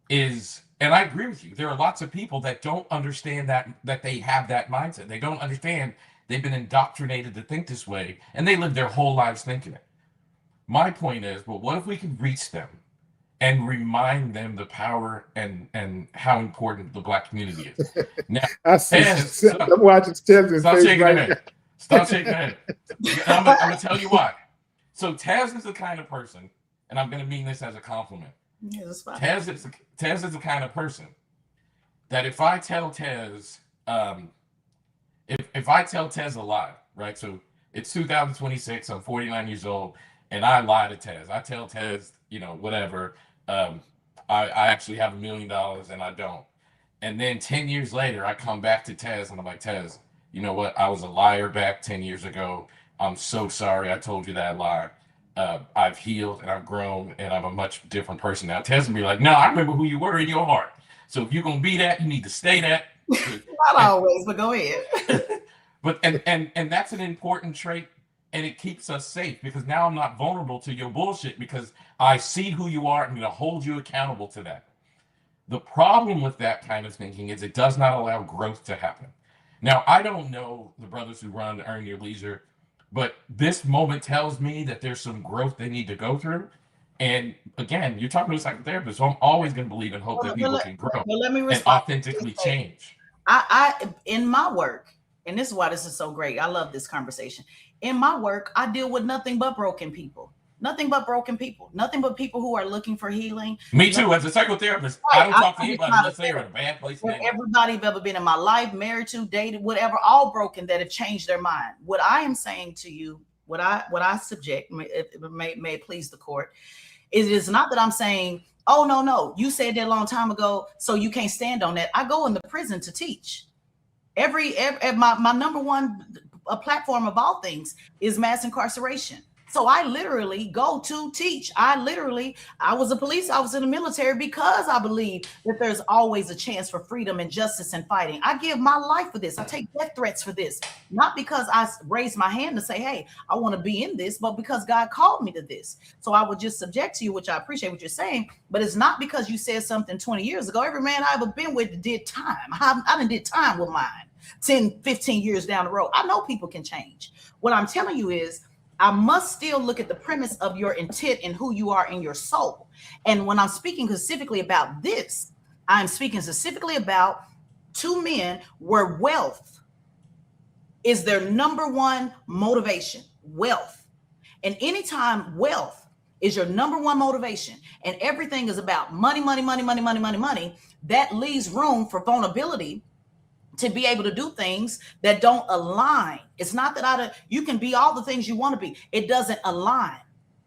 is, and I agree with you, there are lots of people that don't understand that they have that mindset. They don't understand they've been indoctrinated to think this way, and they live their whole lives thinking it. My point is, well, what if we can reach them and remind them the power and how important the Black community is? Now, I'm watching Tez's stop face shaking right your head. now. Stop shaking your head. I'm gonna tell you why. So Tez is the kind of person, and I'm gonna mean this as a compliment. Yeah, that's fine. Tez is the kind of person that if I tell Tez, if I tell Tez a lie, right? So it's 2026. I'm 49 years old, and I lie to Tez. I tell Tez, whatever. I actually have $1 million, and I don't. And then 10 years later, I come back to Tez, and I'm like, Tez, you know what? I was a liar back 10 years ago. I'm so sorry I told you that lie. I've healed and I've grown and I'm a much different person now. Tez will be like, no, I remember who you were in your heart. So if you're gonna be that, you need to stay that. Not always, but go ahead. But and that's an important trait, and it keeps us safe, because now I'm not vulnerable to your bullshit, because I see who you are. I'm gonna hold you accountable to that. The problem with that kind of thinking is it does not allow growth to happen. Now, I don't know the brothers who run Earn Your Leisure, but this moment tells me that there's some growth they need to go through. And again, you're talking to a psychotherapist, so I'm always going to believe and hope that people can grow and authentically change. I in my work, and this is why this is so great. I love this conversation. In my work, I deal with nothing but broken people. Nothing but broken people. Nothing but people who are looking for healing. Me too. As a psychotherapist, I don't talk to anybody unless they're in a bad place. Everybody I've ever been in my life, married to, dated, whatever, all broken, that have changed their mind. What I am saying to you, what I subject, may it please the court, it is not that I'm saying, oh, no, you said that a long time ago, so you can't stand on that. I go into prison to teach. My number one platform of all things is mass incarceration. So I literally go to teach. I was a police officer in the military because I believe that there's always a chance for freedom and justice and fighting. I give my life for this. I take death threats for this, not because I raised my hand to say, hey, I want to be in this, but because God called me to this. So I would just subject to you, which I appreciate what you're saying, but it's not because you said something 20 years ago. Every man I ever been with did time. I done did time with mine 10, 15 years down the road. I know people can change. What I'm telling you is, I must still look at the premise of your intent and who you are in your soul. And when I'm speaking specifically about this, I'm speaking specifically about two men where wealth is their number one motivation, wealth. And anytime wealth is your number one motivation and everything is about money, that leaves room for vulnerability to be able to do things that don't align. It's not that you can be all the things you want to be. It doesn't align.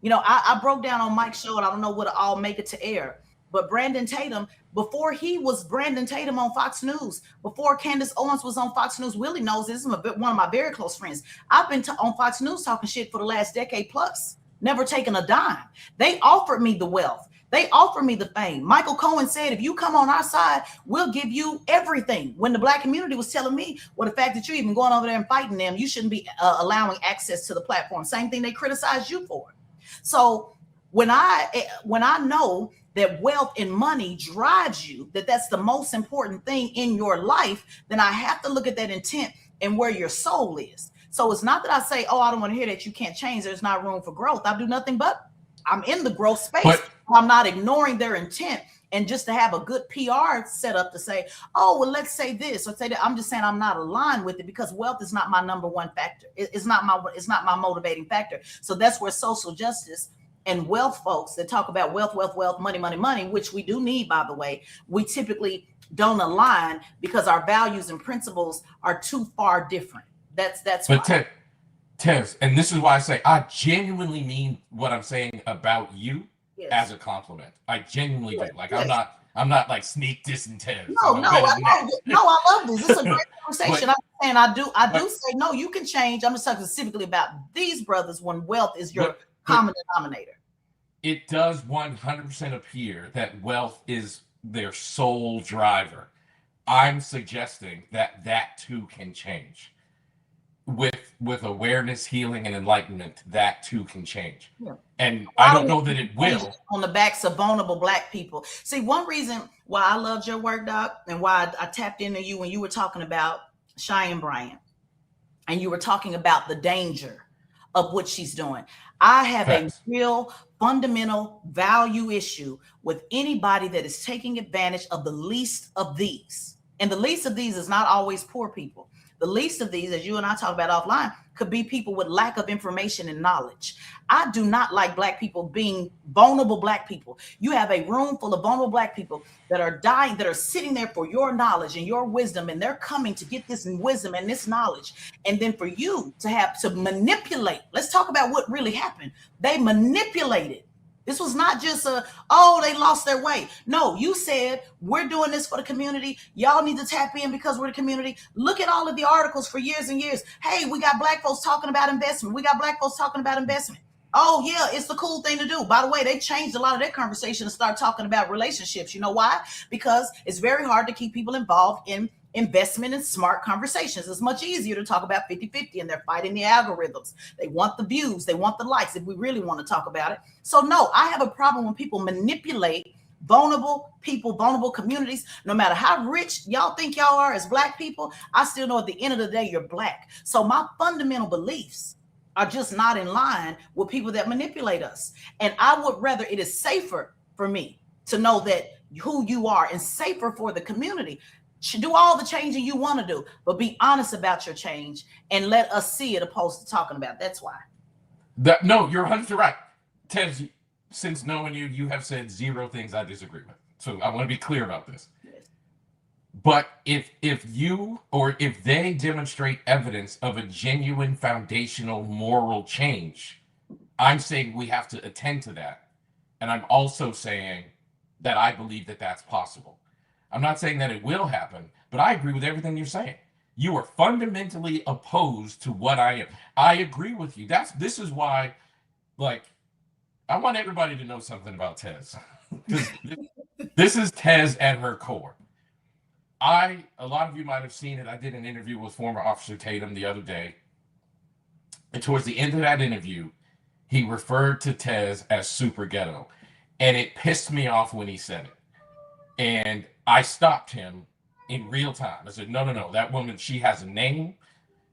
I broke down on Mike's show, and I don't know what I'll make it to air, but Brandon Tatum, before he was Brandon Tatum on Fox News, before Candace Owens was on Fox News, Willie knows this is one of my very close friends. I've been on Fox News talking shit for the last decade plus, never taken a dime. They offered me the wealth. They offer me the fame. Michael Cohen said, if you come on our side, we'll give you everything. When the Black community was telling me, well, the fact that you're even going over there and fighting them, you shouldn't be allowing access to the platform. Same thing they criticized you for. So when I know that wealth and money drives you, that's the most important thing in your life, then I have to look at that intent and where your soul is. So it's not that I say, oh, I don't want to hear that you can't change. There's not room for growth. I do nothing but I'm in the growth space. I'm not ignoring their intent. And just to have a good PR set up to say, oh, well, let's say this or say that. I'm just saying I'm not aligned with it because wealth is not my number one factor. It's not my motivating factor. So that's where social justice and wealth folks that talk about wealth, money, which we do need, by the way, we typically don't align because our values and principles are too far different. That's but Tez, and this is why I say I genuinely mean what I'm saying about you Yes. as a compliment. I genuinely do. Like Yes. I'm not like sneak dissing Tez. No, I'm no, better I than that. love this. It's a great conversation. But- I'm saying I do say no, you can change. I'm just talking specifically about these brothers when wealth is your common denominator. It does 100% appear that wealth is their sole driver. I'm suggesting that that too can change. With awareness, healing, and enlightenment, that too can change. Yeah. And I don't know that it will. On the backs of vulnerable Black people. See, one reason why I loved your work, Doc, and why I tapped into you when you were talking about Cheyenne Bryant, and you were talking about the danger of what she's doing. I have a real fundamental value issue with anybody that is taking advantage of the least of these. And the least of these is not always poor people. The least of these, as you and I talk about offline, could be people with lack of information and knowledge. I do not like Black people being vulnerable Black people. You have a room full of vulnerable Black people that are dying, that are sitting there for your knowledge and your wisdom, and they're coming to get this wisdom and this knowledge. And then for you to have to manipulate, let's talk about what really happened. They manipulated. This was not just they lost their way. No, you said, we're doing this for the community. Y'all need to tap in because we're the community. Look at all of the articles for years and years. Hey, we got Black folks talking about investment. We got Black folks talking about investment. Oh, yeah, it's the cool thing to do. By the way, they changed a lot of their conversation and start talking about relationships. You know why? Because it's very hard to keep people involved in investment and smart conversations. It's much easier to talk about 50-50, and they're fighting the algorithms. They want the views, they want the likes, if we really want to talk about it. So no, I have a problem when people manipulate vulnerable people, vulnerable communities. No matter how rich y'all think y'all are as Black people, I still know at the end of the day, you're Black. So my fundamental beliefs are just not in line with people that manipulate us. And I would rather, it is safer for me to know that who you are, and safer for the community. Do all the changing you want to do, but be honest about your change and let us see it, opposed to talking about it. That's why. No, you're 100% right. Tez, since knowing you, you have said 0 things I disagree with. So I want to be clear about this. But if you, or if they demonstrate evidence of a genuine foundational moral change, I'm saying we have to attend to that. And I'm also saying that I believe that that's possible. I'm not saying that it will happen, but I agree with everything you're saying. You are fundamentally opposed to what I am. I agree with you. This is why, like, I want everybody to know something about Tez. This is Tez at her core. A lot of you might have seen it. I did an interview with former Officer Tatum the other day. And towards the end of that interview, he referred to Tez as super ghetto. And it pissed me off when he said it. And I stopped him in real time. I said, no, that woman, she has a name.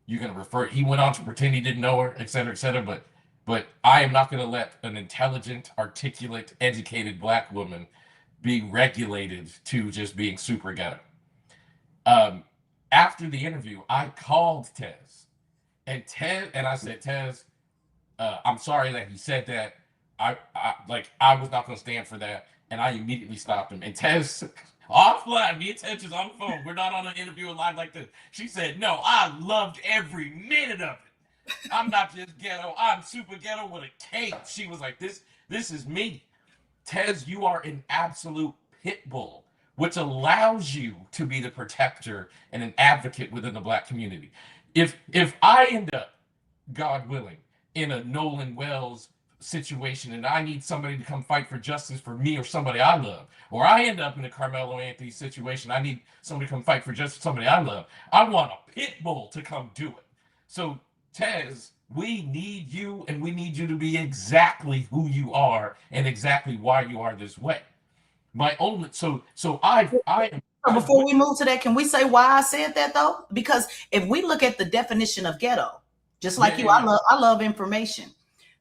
You can refer. He went on to pretend he didn't know her, et cetera, but I am not going to let an intelligent, articulate, educated Black woman be regulated to just being super ghetto. After the interview, I called Tez, and I said, Tez, I'm sorry that he said that. I was not going to stand for that. And I immediately stopped him. And Tez, offline, me and Tez is on the phone. We're not on an interview live like this. She said, no, I loved every minute of it. I'm not just ghetto. I'm super ghetto with a K. She was like, this is me. Tez, you are an absolute pit bull, which allows you to be the protector and an advocate within the Black community. If I end up, God willing, in a Nolan Wells situation and I need somebody to come fight for justice for me or somebody I love, or I end up in a Carmelo Anthony situation, I need somebody to come fight for justice for somebody I love, I want a pit bull to come do it. So Tez, we need you, and we need you to be exactly who you are and exactly why you are this way. So before we move to that, can we say why I said that though? Because if we look at the definition of ghetto, just like I love information.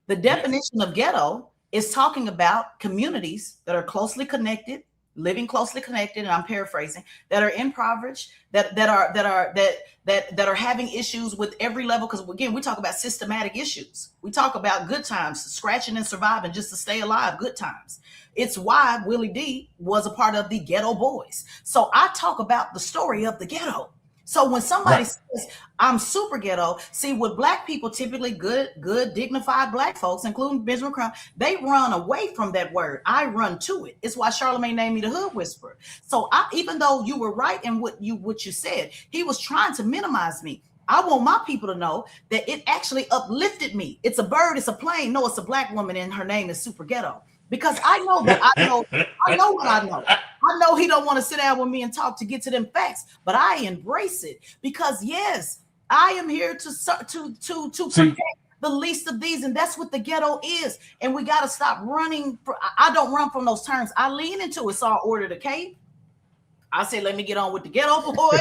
The definition of ghetto is talking about communities that are closely connected, living closely connected, and I'm paraphrasing, that are impoverished, that are having issues with every level. Because again, we talk about systematic issues. We talk about good times, scratching and surviving just to stay alive, good times. It's why Willie D was a part of the Ghetto Boys. So I talk about the story of the ghetto, So when somebody Right. says I'm super ghetto, see, with black people, typically good, dignified black folks, including Benjamin Crumb, they run away from that word. I run to it. It's why Charlamagne named me the Hood Whisperer. So even though you were right in what you said, he was trying to minimize me. I want my people to know that it actually uplifted me. It's a bird, it's a plane. No, it's a black woman, and her name is super ghetto. Because I know that I know what I know. I know he don't want to sit down with me and talk to get to them facts, but I embrace it because yes, I am here to protect the least of these, and that's what the ghetto is. And we got to stop running. I don't run from those terms. I lean into it. So I ordered a cake. I said, let me get on with the ghetto boy.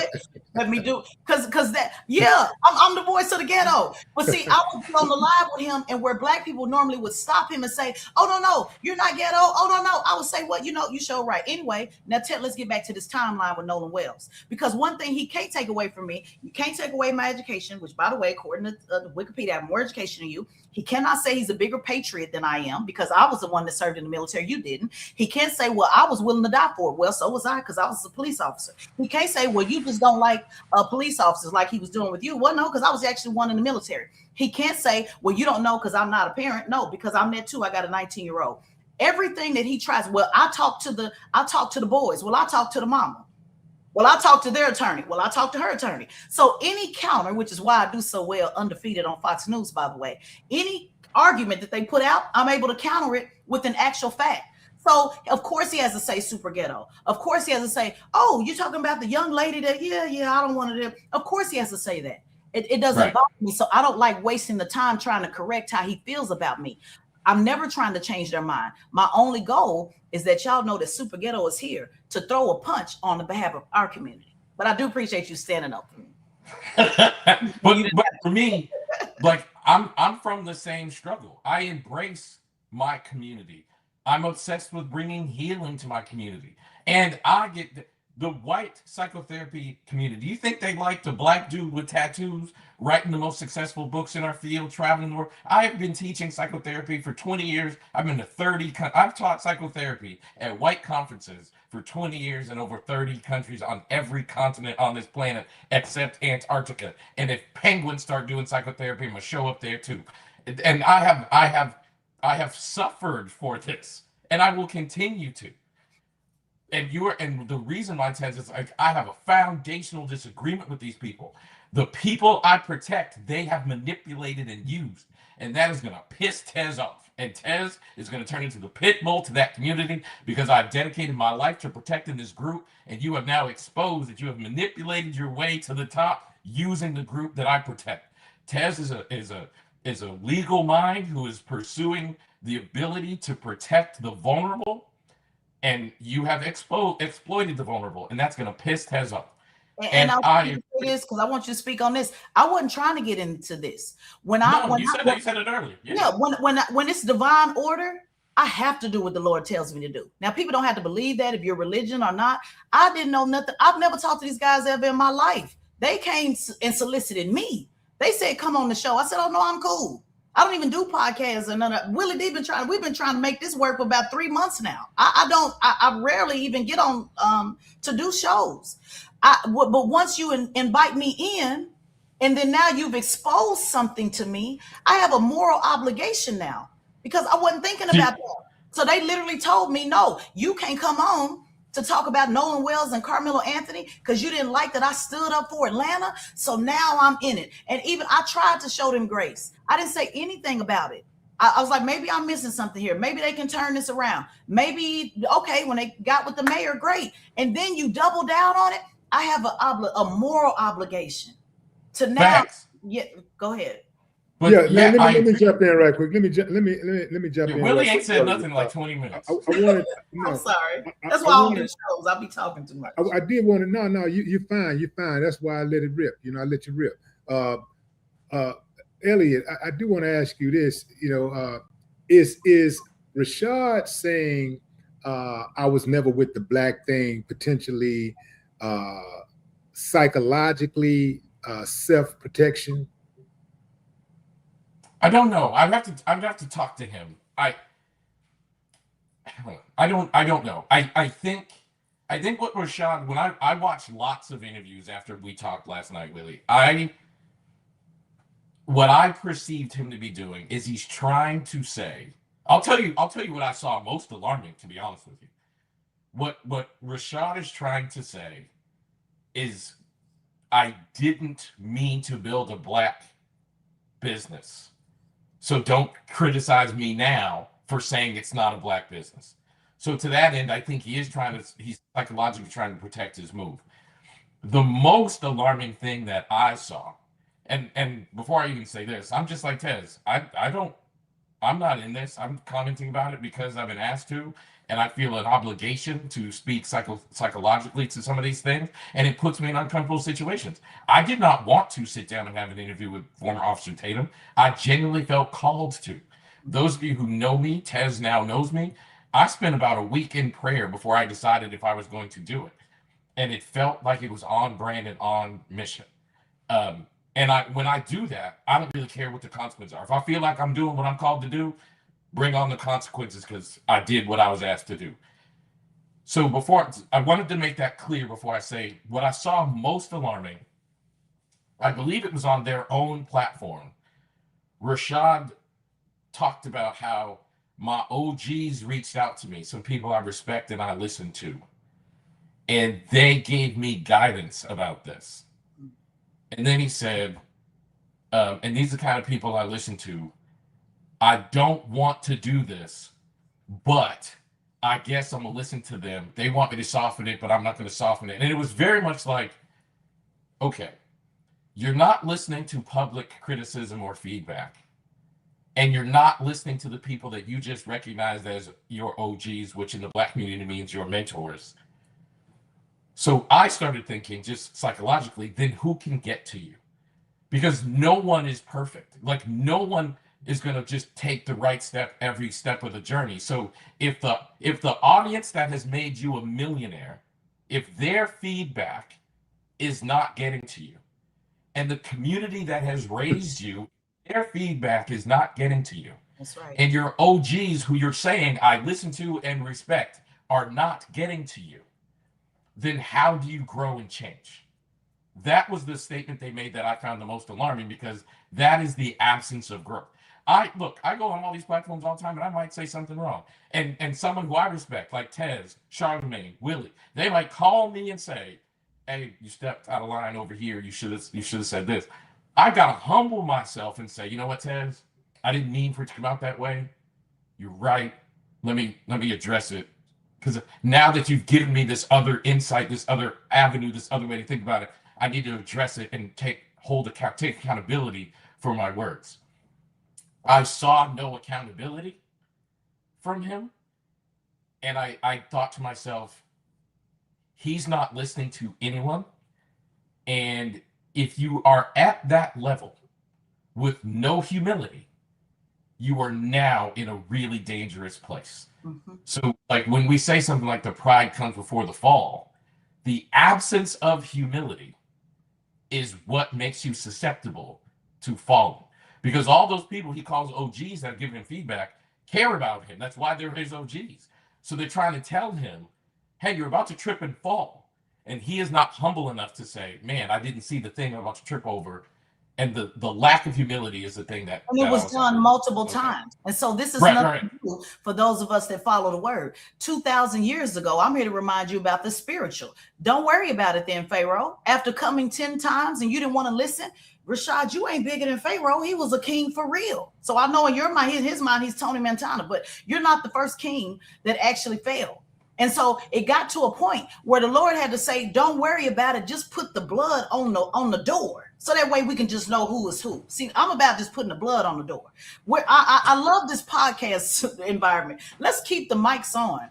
Let me do because that I'm the voice of the ghetto. But see, I was on the live with him, and where black people normally would stop him and say, "Oh no, you're not ghetto." Oh no, I would say, "What? You show right." Anyway, now let's get back to this timeline with Nolan Wells, because one thing he can't take away from me, you can't take away my education, which, by the way, according to Wikipedia, I have more education than you. He cannot say he's a bigger patriot than I am because I was the one that served in the military. You didn't. He can't say, well, I was willing to die for it. Well, so was I because I was a police officer. He can't say, well, you just don't like police officers like he was doing with you. Well, no, because I was actually one in the military. He can't say, well, you don't know because I'm not a parent. No, because I'm that too. I got a 19-year-old. Everything that he tries, well, I talk to the boys. Well, I talk to the mama. Well, I talked to their attorney. Well, I talked to her attorney. So any counter, which is why I do so well undefeated on Fox News, by the way, any argument that they put out, I'm able to counter it with an actual fact. So, of course, he has to say super ghetto. Of course, he has to say, oh, you're talking about the young lady that, I don't want to. Of course, he has to say that. It doesn't bother me. So I don't like wasting the time trying to correct how he feels about me. I'm never trying to change their mind. My only goal is that y'all know that Super Ghetto is here to throw a punch on the behalf of our community. But I do appreciate you standing up for me. but for me, like I'm from the same struggle. I embrace my community. I'm obsessed with bringing healing to my community, and I get the white psychotherapy community. Do you think they like the black dude with tattoos writing the most successful books in our field, traveling the world? I have been teaching psychotherapy for 20 years. I've been to 30. I've taught psychotherapy at white conferences for 20 years in over 30 countries on every continent on this planet except Antarctica. And if penguins start doing psychotherapy, I'm gonna show up there too. And I have suffered for this, and I will continue to. And the reason why, Tez, is like I have a foundational disagreement with these people. The people I protect, they have manipulated and used, and that is gonna piss Tez off. And Tez is gonna turn into the pit bull to that community because I've dedicated my life to protecting this group, and you have now exposed that you have manipulated your way to the top using the group that I protect. Tez is a legal mind who is pursuing the ability to protect the vulnerable. And you have exploited the vulnerable, and that's going to piss Tez off. And I say this because I want you to speak on this. I wasn't trying to get into this. You said it earlier. Yeah, when it's divine order, I have to do what the Lord tells me to do. Now, people don't have to believe that if you're religion or not. I didn't know nothing. I've never talked to these guys ever in my life. They came and solicited me. They said, come on the show. I said, oh, no, I'm cool. I don't even do podcasts and none of Willie D we've been trying to make this work for about 3 months now. I rarely even get on to do shows. But once you invite me in, and then now you've exposed something to me, I have a moral obligation now because I wasn't thinking about that. So they literally told me, no, you can't come on to talk about Nolan Wells and Carmelo Anthony because you didn't like that I stood up for Atlanta. So now I'm in it. And even I tried to show them grace. I didn't say anything about it. I was like, maybe I'm missing something here. Maybe they can turn this around. Maybe, okay, when they got with the mayor, great. And then you double down on it. I have a moral obligation to now. Facts. Yeah, go ahead. But let me jump in right quick. Let me jump in. Willie ain't said nothing in like 20 minutes. I'm sorry. That's why I don't do shows. I'll be talking too much. I did want to. No, you're fine. You're fine. That's why I let it rip. I let you rip. Elliot, I do want to ask you this. Is Rashad saying I was never with the black thing potentially psychologically self-protection? I don't know. I'd have to talk to him. I don't know. I think I think what Rashad, when I watched lots of interviews after we talked last night, Willie, what I perceived him to be doing is he's trying to say, I'll tell you what I saw most alarming, to be honest with you. What Rashad is trying to say is, I didn't mean to build a black business. So don't criticize me now for saying it's not a black business. So to that end, I think he's psychologically trying to protect his move. The most alarming thing that I saw, and before I even say this, I'm just like Tez. I'm not in this. I'm commenting about it because I've been asked to, and I feel an obligation to speak psychologically to some of these things, and it puts me in uncomfortable situations. I did not want to sit down and have an interview with former Officer Tatum. I genuinely felt called to. Those of you who know me, Tez now knows me, I spent about a week in prayer before I decided if I was going to do it. And it felt like it was on brand and on mission. And when I do that, I don't really care what the consequences are. If I feel like I'm doing what I'm called to do, bring on the consequences, because I did what I was asked to do. So I wanted to make that clear before I say what I saw most alarming. I believe it was on their own platform. Rashad talked about how my OGs reached out to me, some people I respect and I listen to, and they gave me guidance about this. And then he said, and these are the kind of people I listen to. I don't want to do this, but I guess I'm going to listen to them. They want me to soften it, but I'm not going to soften it. And it was very much like, okay, you're not listening to public criticism or feedback. And you're not listening to the people that you just recognized as your OGs, which in the black community means your mentors. So I started thinking, just psychologically, then who can get to you? Because no one is perfect. Like, no one is going to just take the right step every step of the journey. So if the audience that has made you a millionaire, if their feedback is not getting to you, and the community that has raised you, their feedback is not getting to you. That's right. And your OGs, who you're saying I listen to and respect, are not getting to you, then how do you grow and change? That was the statement they made that I found the most alarming, because that is the absence of growth. I go on all these platforms all the time, and I might say something wrong. And someone who I respect, like Tez, Charlamagne, Willie, they might call me and say, hey, you stepped out of line over here. You should have said this. I got to humble myself and say, you know what, Tez? I didn't mean for it to come out that way. You're right. Let me address it. Because now that you've given me this other insight, this other avenue, this other way to think about it, I need to address it and take accountability for my words. I saw no accountability from him. And I thought to myself, he's not listening to anyone. And if you are at that level with no humility, you are now in a really dangerous place. Mm-hmm. So, like, when we say something like the pride comes before the fall, the absence of humility is what makes you susceptible to falling. Because all those people he calls OGs that have given him feedback care about him. That's why they're his OGs. So they're trying to tell him, hey, you're about to trip and fall. And he is not humble enough to say, man, I didn't see the thing I'm about to trip over. And the lack of humility is the thing that... And it was done multiple times. And so this is nothing new for those of us that follow the word. 2,000 years ago, I'm here to remind you about the spiritual. Don't worry about it then, Pharaoh. After coming 10 times and you didn't want to listen, Rashad, you ain't bigger than Pharaoh. He was a king for real. So I know in your mind, his mind, he's Tony Montana, but you're not the first king that actually failed. And so it got to a point where the Lord had to say, don't worry about it. Just put the blood on the door. So that way we can just know who is who. See, I'm about just putting the blood on the door. I love this podcast environment. Let's keep the mics on.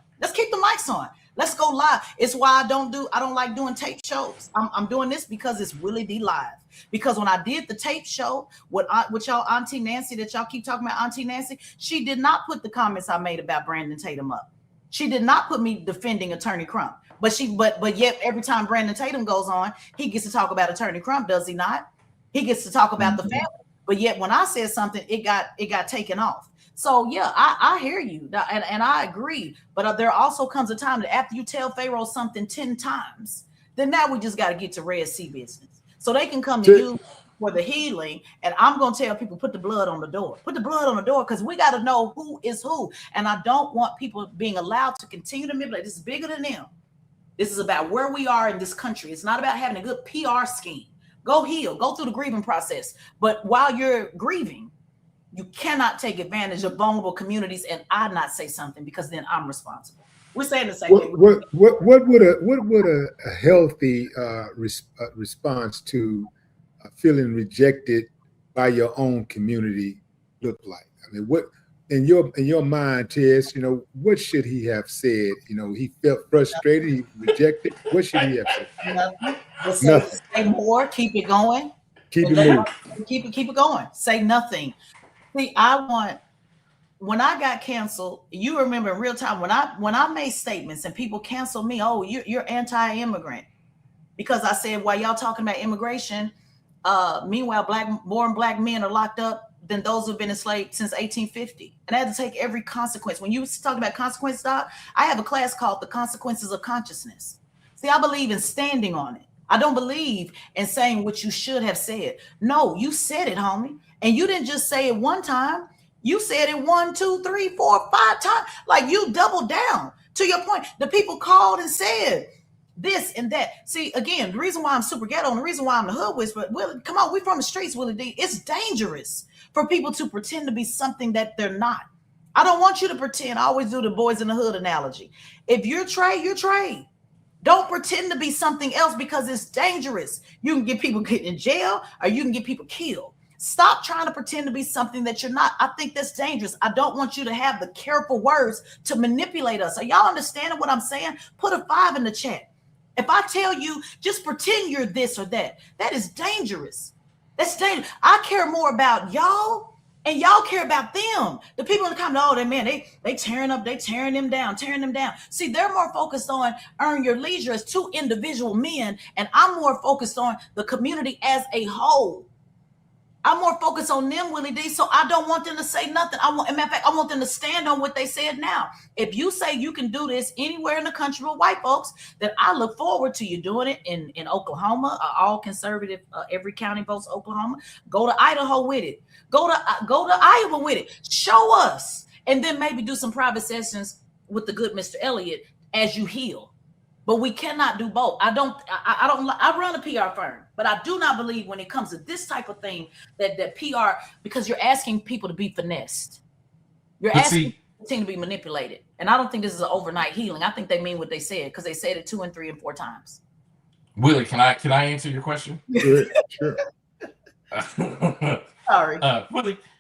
Let's go live. It's why I don't like doing tape shows. I'm doing this because it's Willie D Live. Because when I did the tape show with y'all Auntie Nancy, that y'all keep talking about Auntie Nancy, she did not put the comments I made about Brandon Tatum up. She did not put me defending Attorney Crump. But yet every time Brandon Tatum goes on, he gets to talk about Attorney Crump, does he not? He gets to talk about the family. But yet when I said something, it got taken off. So yeah, I hear you, and I agree. But there also comes a time that after you tell Pharaoh something 10 times, then now we just got to get to Red Sea business, so they can come to you for the healing. And I'm gonna tell people, put the blood on the door, put the blood on the door, because we got to know who is who. And I don't want people being allowed to continue to manipulate. This is bigger than them. This is about where we are in this country. It's not about having a good PR scheme. Go heal, go through the grieving process. But while you're grieving, you cannot take advantage of vulnerable communities and I not say something, because then I'm responsible. We're saying the same thing. What would a healthy response to feeling rejected by your own community look like? I mean, what in your mind, Tess, what should he have said? He felt frustrated, he rejected. What should he have said? Nothing. Nothing. Say more, keep it going. Keep it moving. Keep it going. Say nothing. See, when I got canceled, you remember in real time when I made statements and people canceled me, oh, you're anti-immigrant, because I said, while y'all talking about immigration, meanwhile, born black men are locked up than those who've been enslaved since 1850. And I had to take every consequence. When you talk about consequence, Doc, I have a class called The Consequences of Consciousness. See, I believe in standing on it. I don't believe in saying what you should have said. No, you said it, homie. And you didn't just say it one time. You said it 1, 2, 3, 4, 5 times. Like, you doubled down. To your point, the people called and said this and that. See, again, the reason why I'm super ghetto and the reason why I'm the hood whisperer, Willie, come on, we from the streets, Willie D. It's dangerous for people to pretend to be something that they're not. I don't want you to pretend. I always do the boys in the hood analogy. If you're Trey, you're Trey. Don't pretend to be something else, because it's dangerous. You can get people getting in jail, or you can get people killed. Stop trying to pretend to be something that you're not. I think that's dangerous. I don't want you to have the careful words to manipulate us. Are y'all understanding what I'm saying? Put a 5 in the chat. If I tell you, just pretend you're this or that, that is dangerous. That's dangerous. I care more about y'all, and y'all care about them. The people in the comments, oh, they tearing up, they tearing them down. See, they're more focused on earn your leisure as 2 individual men, and I'm more focused on the community as a whole. I'm more focused on them, Willie D. So I don't want them to say nothing. As a matter of fact, I want them to stand on what they said now. If you say you can do this anywhere in the country with white folks, then I look forward to you doing it in Oklahoma. All conservative, every county votes Oklahoma. Go to Idaho with it. Go to Iowa with it. Show us, and then maybe do some private sessions with the good Mr. Elliott as you heal. But we cannot do both. I run a PR firm, but I do not believe when it comes to this type of thing that PR, because you're asking people to be finessed. You're asking people to be manipulated. And I don't think this is an overnight healing. I think they mean what they said, because they said it 2 and 3 and 4 times. Willie, can I answer your question? Sure. Sorry.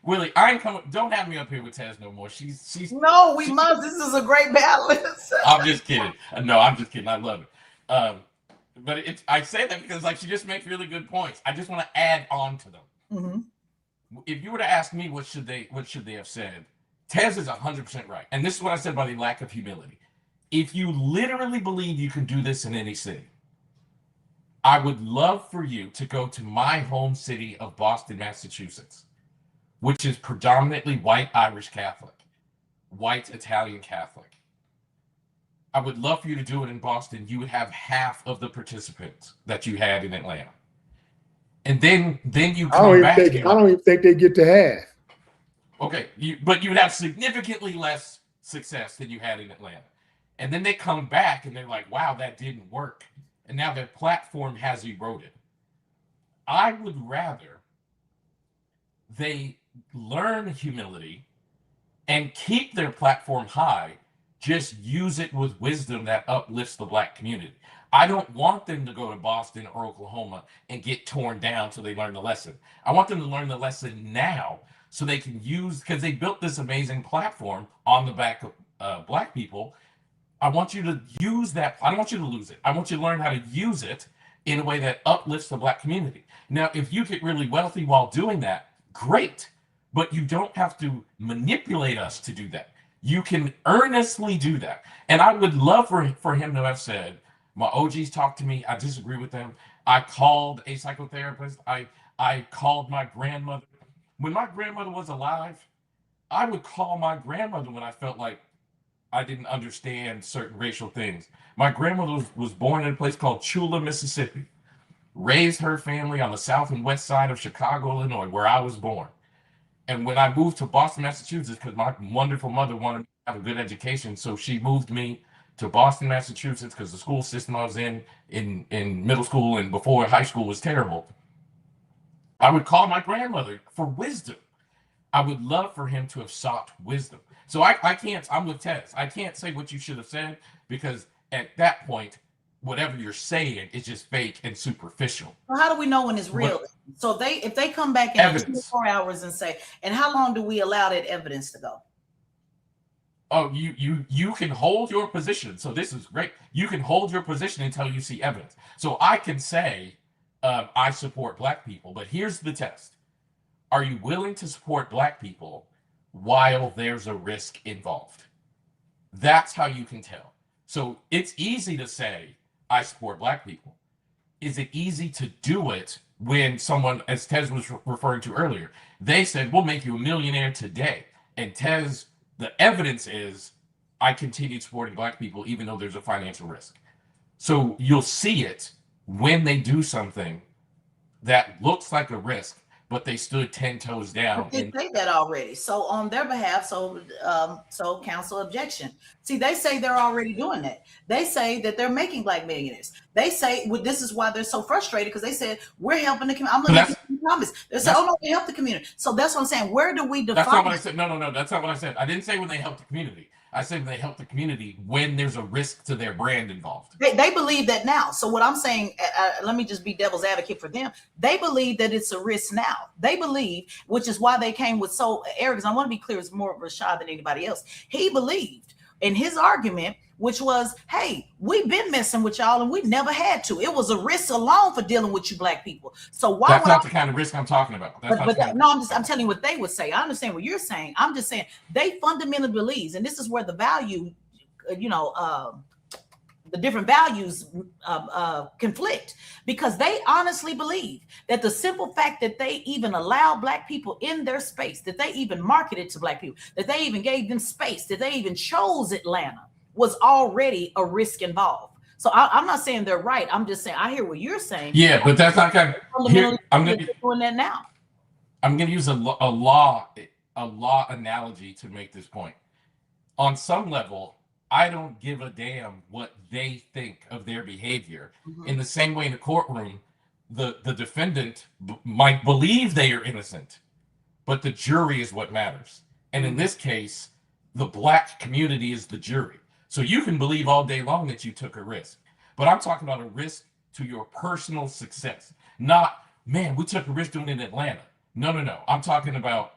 Willie, I ain't coming. Don't have me up here with Taz no more. She's no, we must. This is a great balance. I'm just kidding. No, I'm just kidding. I love it. But I say that because she just makes really good points. I just want to add on to them. Mm-hmm. If you were to ask me what should they have said, Taz is 100% right. And this is what I said about the lack of humility. If you literally believe you can do this in any city, I would love for you to go to my home city of Boston, Massachusetts, which is predominantly white Irish Catholic, white Italian Catholic. I would love for you to do it in Boston. You would have half of the participants that you had in Atlanta. And then you come back. I don't even think they get to half. Okay, but you would have significantly less success than you had in Atlanta. And then they come back and they're like, wow, that didn't work. And now their platform has eroded. I would rather they learn humility and keep their platform high, just use it with wisdom that uplifts the Black community. I don't want them to go to Boston or Oklahoma and get torn down so they learn the lesson. I want them to learn the lesson now so they can use, because they built this amazing platform on the back of Black people. I want you to use that. I don't want you to lose it. I want you to learn how to use it in a way that uplifts the Black community. Now, if you get really wealthy while doing that, great. But you don't have to manipulate us to do that. You can earnestly do that. And I would love for him to have said, my OGs talked to me. I disagree with them. I called a psychotherapist. I called my grandmother. When my grandmother was alive, I would call my grandmother when I felt like I didn't understand certain racial things. My grandmother was born in a place called Chula, Mississippi, raised her family on the south and west side of Chicago, Illinois, where I was born. And when I moved to Boston, Massachusetts, because my wonderful mother wanted me to have a good education, so she moved me to Boston, Massachusetts, because the school system I was in middle school and before high school was terrible. I would call my grandmother for wisdom. I would love for him to have sought wisdom. So I can't, I'm with Tez. I can't say what you should have said, because at that point, whatever you're saying is just fake and superficial. Well, how do we know when it's real? So if they come back in Evidence. 24 hours and say, and how long do we allow that evidence to go? Oh, you can hold your position. So this is great. You can hold your position until you see evidence. So I can say, I support Black people, but here's the test. Are you willing to support Black people while there's a risk involved? That's how you can tell. So it's easy to say, I support Black people. Is it easy to do it when someone, as Tez was referring to earlier, they said, we'll make you a millionaire today. And Tez, the evidence is, I continued supporting Black people even though there's a financial risk. So you'll see it when they do something that looks like a risk, but they stood 10 toes down. They say that already. So on their behalf, so counsel objection. See, they say they're already doing that. They say that they're making Black millionaires. They say, well, this is why they're so frustrated, because they said we're helping the community. I'm looking at the comments. They say, oh no, they help the community. So that's what I'm saying. Where do we define? That's not what I said. No, that's not what I said. I didn't say when they help the community. I said they help the community when there's a risk to their brand involved. They believe that now. So what I'm saying, let me just be devil's advocate for them. They believe that it's a risk now. They believe, which is why they came with so arrogance. I want to be clear, it's more of Rashad than anybody else. He believed in his argument, which was, hey, we've been messing with y'all and we never had to. It was a risk alone for dealing with you Black people. So why? That's not the kind of risk I'm talking about. I'm telling you what they would say. I understand what you're saying. I'm just saying they fundamentally believe, and this is where the value, the different values conflict, because they honestly believe that the simple fact that they even allow Black people in their space, that they even marketed to Black people, that they even gave them space, that they even chose Atlanta, was already a risk involved. So I'm not saying they're right. I'm just saying I hear what you're saying. Yeah, but that's not kind of. Here, I'm going to doing that now. I'm going to use a law analogy to make this point. On some level, I don't give a damn what they think of their behavior. Mm-hmm. In the same way, in the courtroom, the defendant might believe they are innocent, but the jury is what matters. And in this case, the Black community is the jury. So you can believe all day long that you took a risk, but I'm talking about a risk to your personal success. Not, man, we took a risk doing it in Atlanta. No. I'm talking about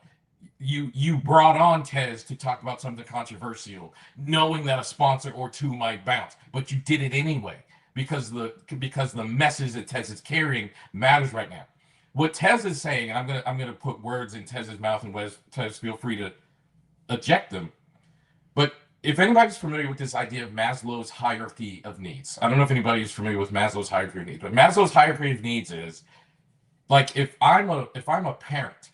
you brought on Tez to talk about something controversial, knowing that a sponsor or two might bounce, but you did it anyway because the message that Tez is carrying matters right now. What Tez is saying, I'm gonna put words in Tez's mouth, and Tez, feel free to eject them. But if anybody's familiar with this idea of Maslow's hierarchy of needs, I don't know if anybody is familiar with Maslow's hierarchy of needs, but Maslow's hierarchy of needs is like, if I'm a parent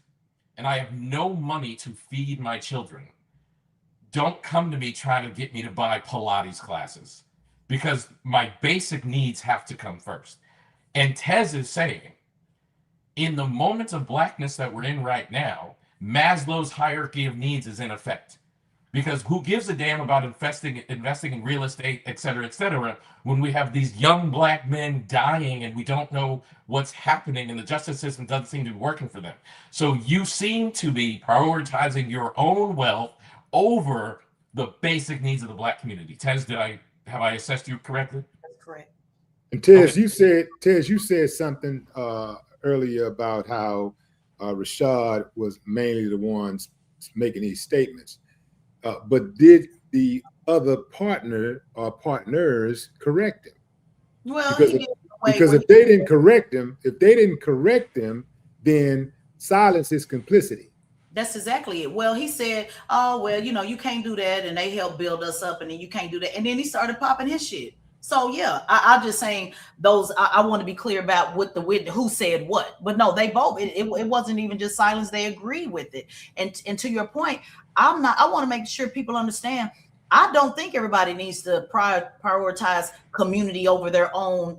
and I have no money to feed my children, don't come to me trying to get me to buy Pilates classes, because my basic needs have to come first. And Tez is saying, in the moments of Blackness that we're in right now, Maslow's hierarchy of needs is in effect. Because who gives a damn about investing in real estate, et cetera, when we have these young Black men dying and we don't know what's happening and the justice system doesn't seem to be working for them. So you seem to be prioritizing your own wealth over the basic needs of the Black community. Tez, have I assessed you correctly? That's correct. And Tez, okay. you said something earlier about how Rashad was mainly the ones making these statements. But did the other partner or partners correct him? Well, because if they didn't correct him, then silence is complicity. That's exactly it. Well, he said, oh, well, you can't do that. And they helped build us up. And then you can't do that. And then he started popping his shit. So yeah, I'm just saying those. I want to be clear about what who said what, but no, they both. It wasn't even just silence; they agree with it. And to your point, I'm not. I want to make sure people understand. I don't think everybody needs to prioritize community over their own,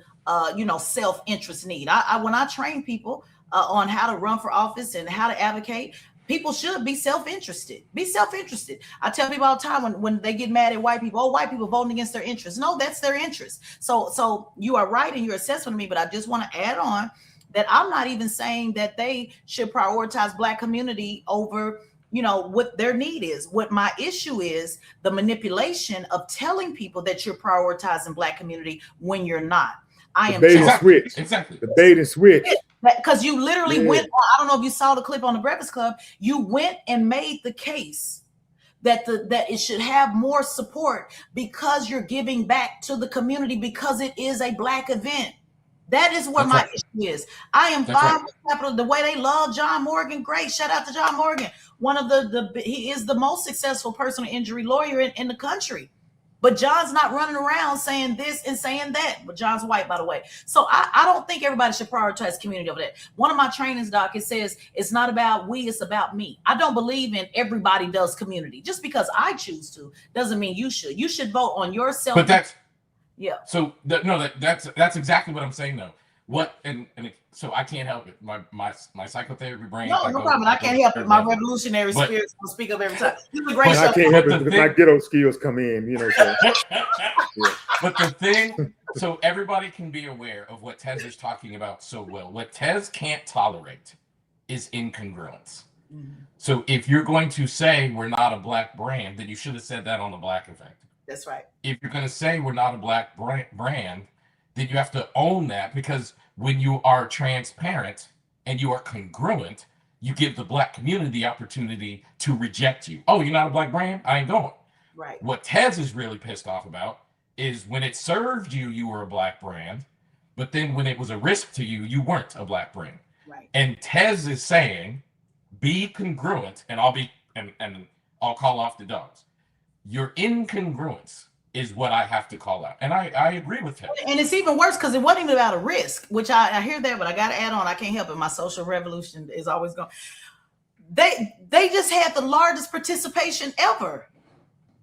self-interest need. When I train people on how to run for office and how to advocate, people should be self-interested. Be self-interested. I tell people all the time when they get mad at white people, oh, white people voting against their interests. No, that's their interest. So you are right in your assessment of me, but I just want to add on that I'm not even saying that they should prioritize Black community over, what their need is. What my issue is, the manipulation of telling people that you're prioritizing Black community when you're not. I am bait and switch. Exactly. The bait and switch. Because you literally went, I don't know if you saw the clip on the Breakfast Club, you went and made the case that it should have more support because you're giving back to the community because it is a Black event. That is what my issue is. I am fine with Capitol. The way they love John Morgan, great. Shout out to John Morgan. One of he is the most successful personal injury lawyer in the country. But John's not running around saying this and saying that. But John's white, by the way. So I don't think everybody should prioritize community over that. One of my trainings, Doc, it says it's not about we, it's about me. I don't believe in everybody does community. Just because I choose to doesn't mean you should. You should vote on yourself. But that's So that's exactly what I'm saying though. So I can't help it. My psychotherapy brain. No problem. I can't help it. My revolutionary spirit will speak up every time. This is a great show. I can't help it because my ghetto skills come in, So. But the thing, so everybody can be aware of what Tez is talking about so well. What Tez can't tolerate is incongruence. Mm-hmm. So if you're going to say we're not a Black brand, then you should have said that on the Black Effect. That's right. If you're going to say we're not a Black brand, then you have to own that, because when you are transparent and you are congruent, you give the Black community the opportunity to reject you. Oh, you're not a Black brand? I ain't going. Right. What Tez is really pissed off about is when it served you, you were a Black brand, but then when it was a risk to you, you weren't a Black brand. Right. And Tez is saying, be congruent, and I'll call off the dogs. Your incongruence is what I have to call out. And I agree with him. And it's even worse because it wasn't even about a risk, which I hear that, but I got to add on. I can't help it. My social revolution is always going. They just had the largest participation ever.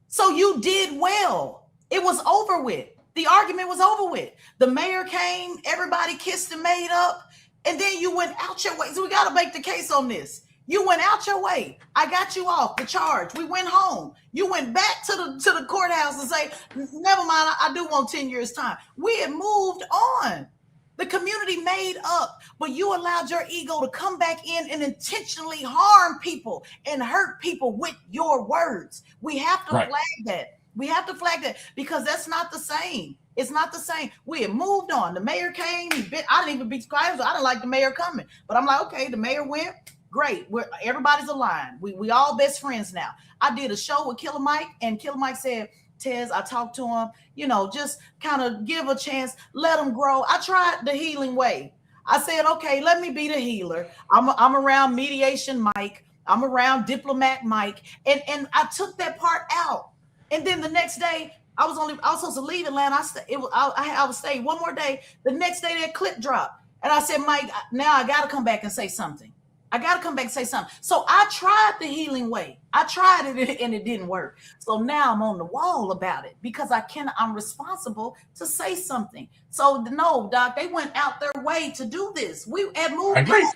So you did well. It was over with. The argument was over with. The mayor came, everybody kissed and made up, and then you went out your way. So we got to make the case on this. You went out your way. I got you off the charge. We went home. You went back to the courthouse and say, never mind, I do want 10 years time. We had moved on. The community made up, but you allowed your ego to come back in and intentionally harm people and hurt people with your words. We have to flag that. We have to flag that because that's not the same. It's not the same. We had moved on. The mayor came. I didn't even be quiet. I didn't like the mayor coming, but I'm like, okay, the mayor went. Great. Everybody's aligned. We all best friends now. I did a show with Killer Mike, and Killer Mike said, Tez, I talked to him, just kind of give a chance, let him grow. I tried the healing way. I said, okay, let me be the healer. I'm around mediation Mike. I'm around diplomat Mike. And I took that part out. And then the next day, I was supposed to leave Atlanta. I would stay one more day. The next day, that clip dropped. And I said, Mike, now I got to come back and say something. So I tried the healing way. I tried it and it didn't work. So now I'm on the wall about it because I'm responsible to say something. So no, Doc, they went out their way to do this. We had moved. I agree.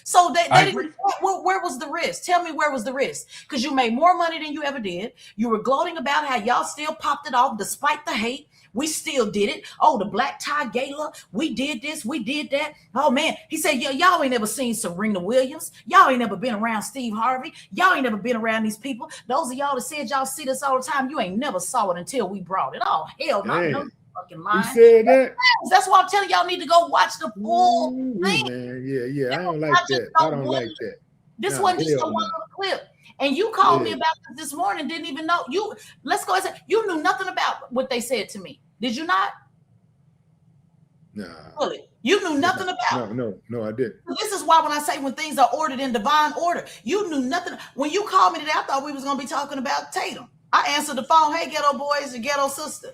So they didn't. Where was the risk? Tell me where was the risk? Because you made more money than you ever did. You were gloating about how y'all still popped it off despite the hate. We still did it. Oh, the Black Tie Gala. We did this. We did that. Oh, man. He said, y'all ain't never seen Serena Williams. Y'all ain't never been around Steve Harvey. Y'all ain't never been around these people. Those of y'all that said y'all see this all the time, you ain't never saw it until we brought it. Oh, hell no. No fucking line. He said that? That's why I'm telling y'all need to go watch the full thing. Man, yeah. I don't like that. I don't like that. This wasn't just a one clip. And you called me about this morning, didn't even know. Let's go and say, you knew nothing about what they said to me. Did you not? Nah. Really? You knew nothing about it. No, I didn't. This is why when I say when things are ordered in divine order, you knew nothing. When you called me today, I thought we was going to be talking about Tatum. I answered the phone, hey, ghetto boys and ghetto sister.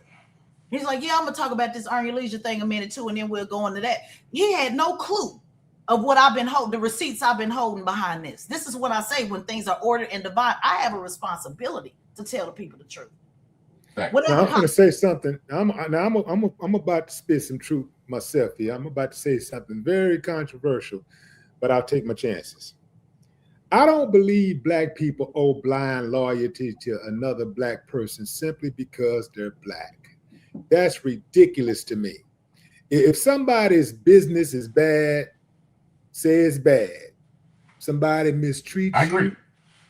He's like, yeah, I'm gonna talk about this Earn Your Leisure thing a minute too, and then we'll go into that. He had no clue of what I've been holding, the receipts I've been holding behind this. This is what I say when things are ordered and divine. I have a responsibility to tell the people the truth. Right. Now, I'm going to say something. I'm about to spit some truth myself here. I'm about to say something very controversial, but I'll take my chances. I don't believe black people owe blind loyalty to another black person simply because they're black. That's ridiculous to me. If somebody's business is bad, say it's bad. Somebody mistreats I agree. you.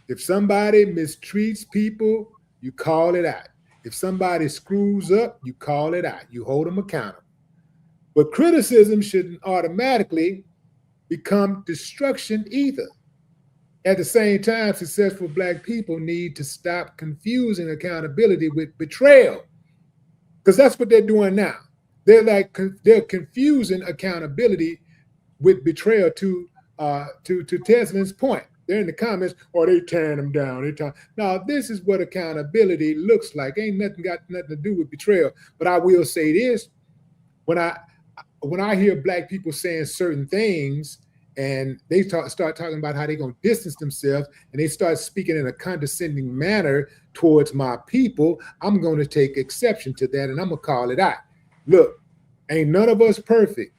If somebody mistreats people, you call it out. If somebody screws up, you call it out. You hold them accountable. But criticism shouldn't automatically become destruction either. At the same time, successful black people need to stop confusing accountability with betrayal, because that's what they're doing now. They're confusing accountability with betrayal. To Teslin's point, they're in the comments, or they tearing them down. Now, this is what accountability looks like. Ain't got nothing to do with betrayal. But I will say this: when I hear black people saying certain things, and they start talking about how they're going to distance themselves, and they start speaking in a condescending manner towards my people, I'm going to take exception to that, and I'm going to call it out. Look, ain't none of us perfect.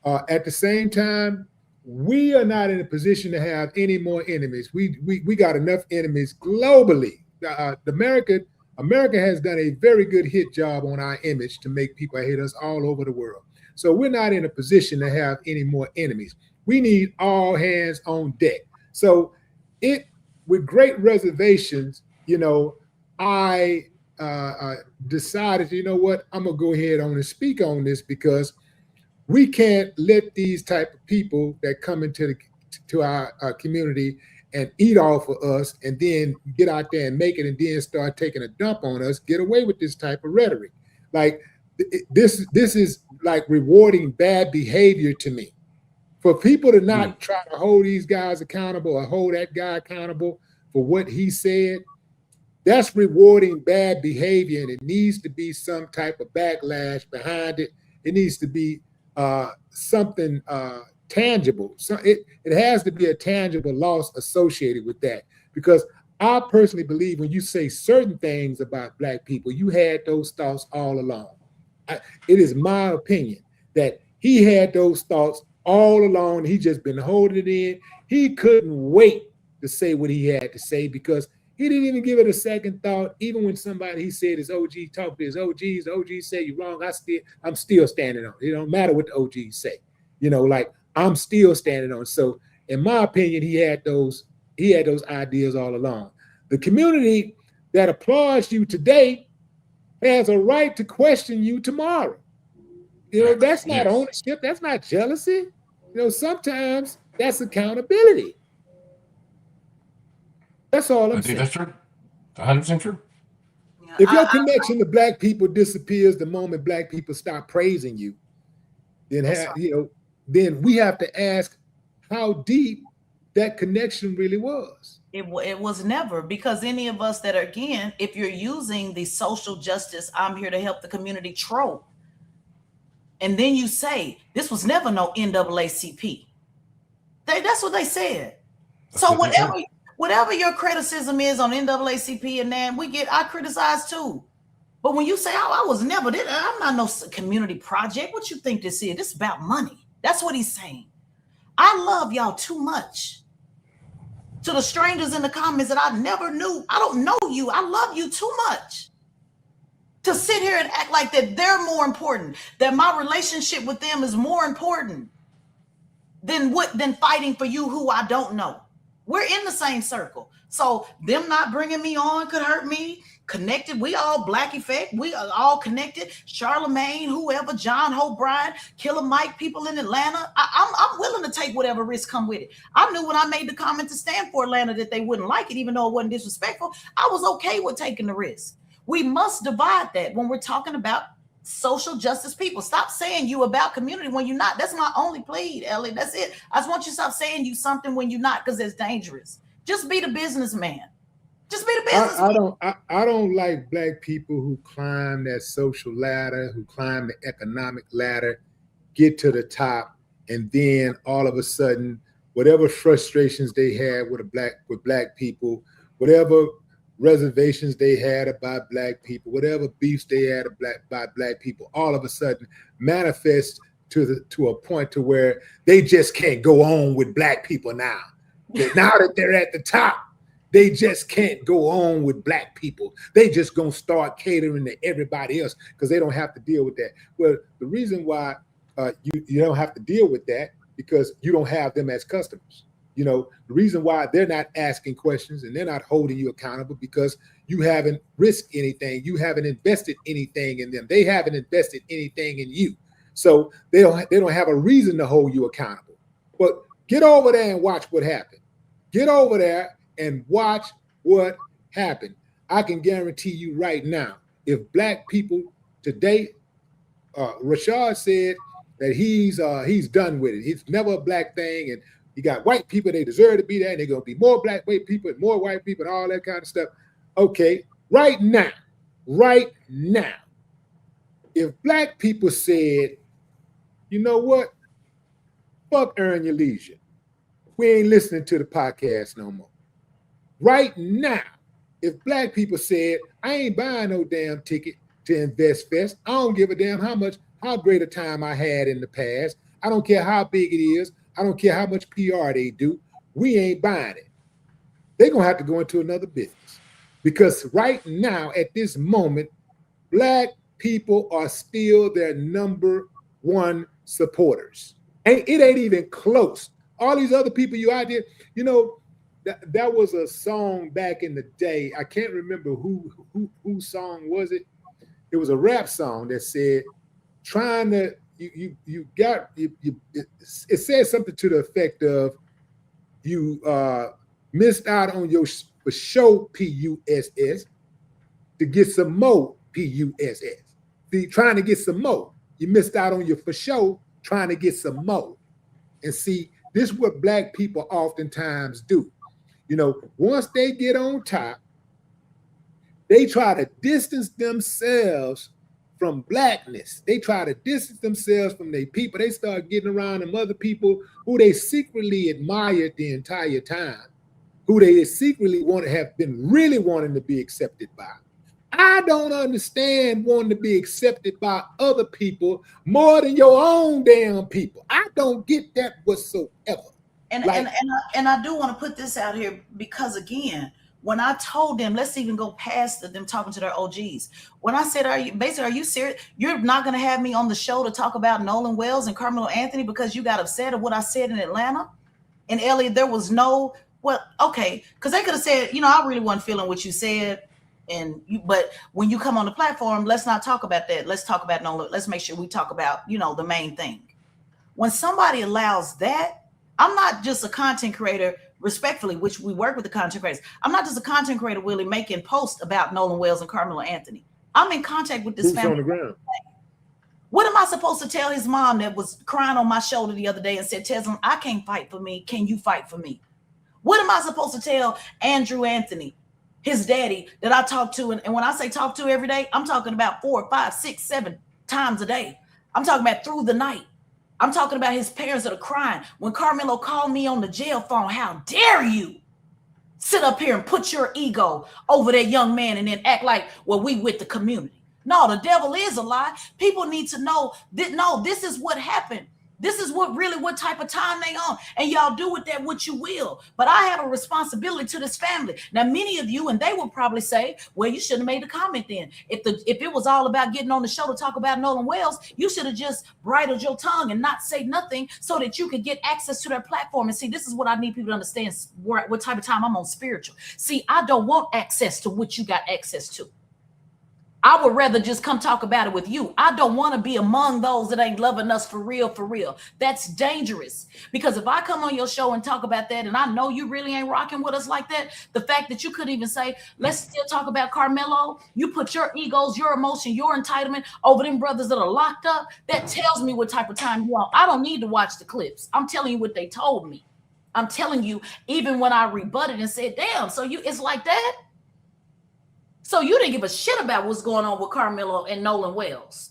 At the same time, we are not in a position to have any more enemies. We got enough enemies globally. America has done a very good hit job on our image to make people hate us all over the world. So we're not in a position to have any more enemies. We need all hands on deck. So with great reservations, I decided, you know what, I'm gonna go ahead on and speak on this, because we can't let these type of people that come into our community and eat off of us and then get out there and make it and then start taking a dump on us, get away with this type of rhetoric. Like this is like rewarding bad behavior to me. For people to not try to hold these guys accountable or hold that guy accountable for what he said, that's rewarding bad behavior, and it needs to be some type of backlash behind it. It needs to be something tangible. So it has to be a tangible loss associated with that, because I personally believe when you say certain things about black people, you had those thoughts all along. It is my opinion that he had those thoughts all along. He just been holding it in. He couldn't wait to say what he had to say, because he didn't even give it a second thought. Even when he said his OG talked to his OGs, the OGs say you're wrong. I'm still standing on it. It don't matter what the OGs say. Like I'm still standing on it. So in my opinion, he had those ideas all along. The community that applauds you today has a right to question you tomorrow. That's not ownership. That's not jealousy. Sometimes that's accountability. That's all I'm saying. I think that's true. 100% true. If your connection to black people disappears the moment black people stop praising you, then then we have to ask how deep that connection really was. It was never, because any of us that are, again, if you're using the social justice, I'm here to help the community trope, and then you say this was never no NAACP. That's what they said. So whatever your criticism is on NAACP and then I criticize too. But when you say, I was never, I'm not no community project. What you think this is? This is about money. That's what he's saying. I love y'all too much. To the strangers in the comments that I never knew, I don't know you. I love you too much to sit here and act like that they're more important, that my relationship with them is more important than fighting for you who I don't know. We're in the same circle. So them not bringing me on could hurt me. Connected, we all Black Effect. We are all connected. Charlemagne, whoever, John Hope Bryan, Killer Mike, people in Atlanta. I'm willing to take whatever risks come with it. I knew when I made the comment to stand for Atlanta that they wouldn't like it, even though it wasn't disrespectful. I was okay with taking the risk. We must divide that when we're talking about social justice people. Stop saying you about community when you're not. That's my only plea, Ellie. That's it. I just want you to stop saying you something when you're not, because it's dangerous. Just be the businessman. Just be the business. I don't like black people who climb that social ladder, who climb the economic ladder, get to the top, and then all of a sudden, whatever frustrations they had with black people, whatever reservations they had about black people, whatever beefs they had about black people, all of a sudden manifest to a point to where they just can't go on with black people now. Now that they're at the top, they just can't go on with black people. They just gonna start catering to everybody else because they don't have to deal with that. Well, the reason why you don't have to deal with that because you don't have them as customers. You know, the reason why they're not asking questions and they're not holding you accountable because you haven't risked anything. You haven't invested anything in them. They haven't invested anything in you. So they don't have a reason to hold you accountable. But get over there and watch what happened. Get over there and watch what happened. I can guarantee you right now, if black people today, Rashad said that he's done with it. It's never a black thing, and you got white people, they deserve to be there, and they're gonna be more black white people and more white people and all that kind of stuff. Okay, right now, if black people said, you know what, fuck Earn Your Leisure, we ain't listening to the podcast no more. Right now, if black people said, I ain't buying no damn ticket to Invest Fest, I don't give a damn how great a time I had in the past. I don't care how big it is. I don't care how much PR they do. We ain't buying it. They're going to have to go into another business because right now, at this moment, black people are still their number one supporters. And it ain't even close. All these other people you out there, you know, that was a song back in the day. I can't remember whose song was it. It was a rap song that said, it said something to the effect of you missed out on your for show PUSS to get some more PUSS. See, trying to get some more. You missed out on your for show trying to get some more. And see, this is what black people oftentimes do. You know, once they get on top, they try to distance themselves from blackness. They try to distance themselves from their people. They start getting around them other people who they secretly admired the entire time, who they secretly have been really wanting to be accepted by. I don't understand wanting to be accepted by other people more than your own damn people. I don't get that whatsoever. And I do want to put this out here because again, when I told them, let's even go past them talking to their OGs. When I said, are you serious? You're not going to have me on the show to talk about Nolan Wells and Carmelo Anthony because you got upset at what I said in Atlanta? And Elliot, there was no, well, okay, because they could have said, you know, I really wasn't feeling what you said. But when you come on the platform, let's not talk about that. Let's talk about Nolan. Let's make sure we talk about, you know, the main thing. When somebody allows that, I'm not just a content creator, respectfully, which we work with the content creators. I'm not just a content creator, Willie, making posts about Nolan Wells and Carmelo Anthony. I'm in contact with this family. On the ground. What am I supposed to tell his mom that was crying on my shoulder the other day and said, Tesla, I can't fight for me. Can you fight for me? What am I supposed to tell Andrew Anthony, his daddy, that I talk to? And when I say talk to every day, I'm talking about 4, 5, 6, 7 times a day. I'm talking about through the night. I'm talking about his parents that are crying. When Carmelo called me on the jail phone, how dare you sit up here and put your ego over that young man and then act like, well, we with the community. No, the devil is a lie. People need to know that, no, this is what happened. This is what type of time they on. And y'all do with that what you will. But I have a responsibility to this family. Now, many of you, and they will probably say, well, you shouldn't have made the comment then. If it was all about getting on the show to talk about Nolan Wells, you should have just bridled your tongue and not say nothing so that you could get access to their platform. And see, this is what I need people to understand, what type of time I'm on spiritual. See, I don't want access to what you got access to. I would rather just come talk about it with you. I don't want to be among those that ain't loving us for real, for real. That's dangerous. Because if I come on your show and talk about that, and I know you really ain't rocking with us like that, the fact that you could even say, let's still talk about Carmelo, you put your egos, your emotion, your entitlement over them brothers that are locked up, that tells me what type of time you on. I don't need to watch the clips. I'm telling you what they told me. I'm telling you, even when I rebutted and said, damn, so it's like that? So you didn't give a shit about what's going on with Carmelo and Nolan Wells.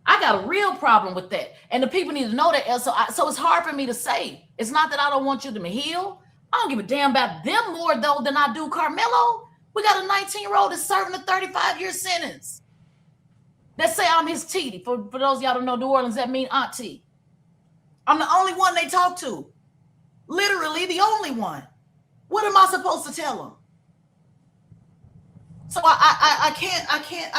I got a real problem with that. And the people need to know that. So it's hard for me to say. It's not that I don't want you to heal. I don't give a damn about them more, though, than I do Carmelo. We got a 19-year-old that's serving a 35-year sentence. Let's say I'm his T. For those of y'all don't know New Orleans, that means auntie. I'm the only one they talk to. Literally the only one. What am I supposed to tell them? So I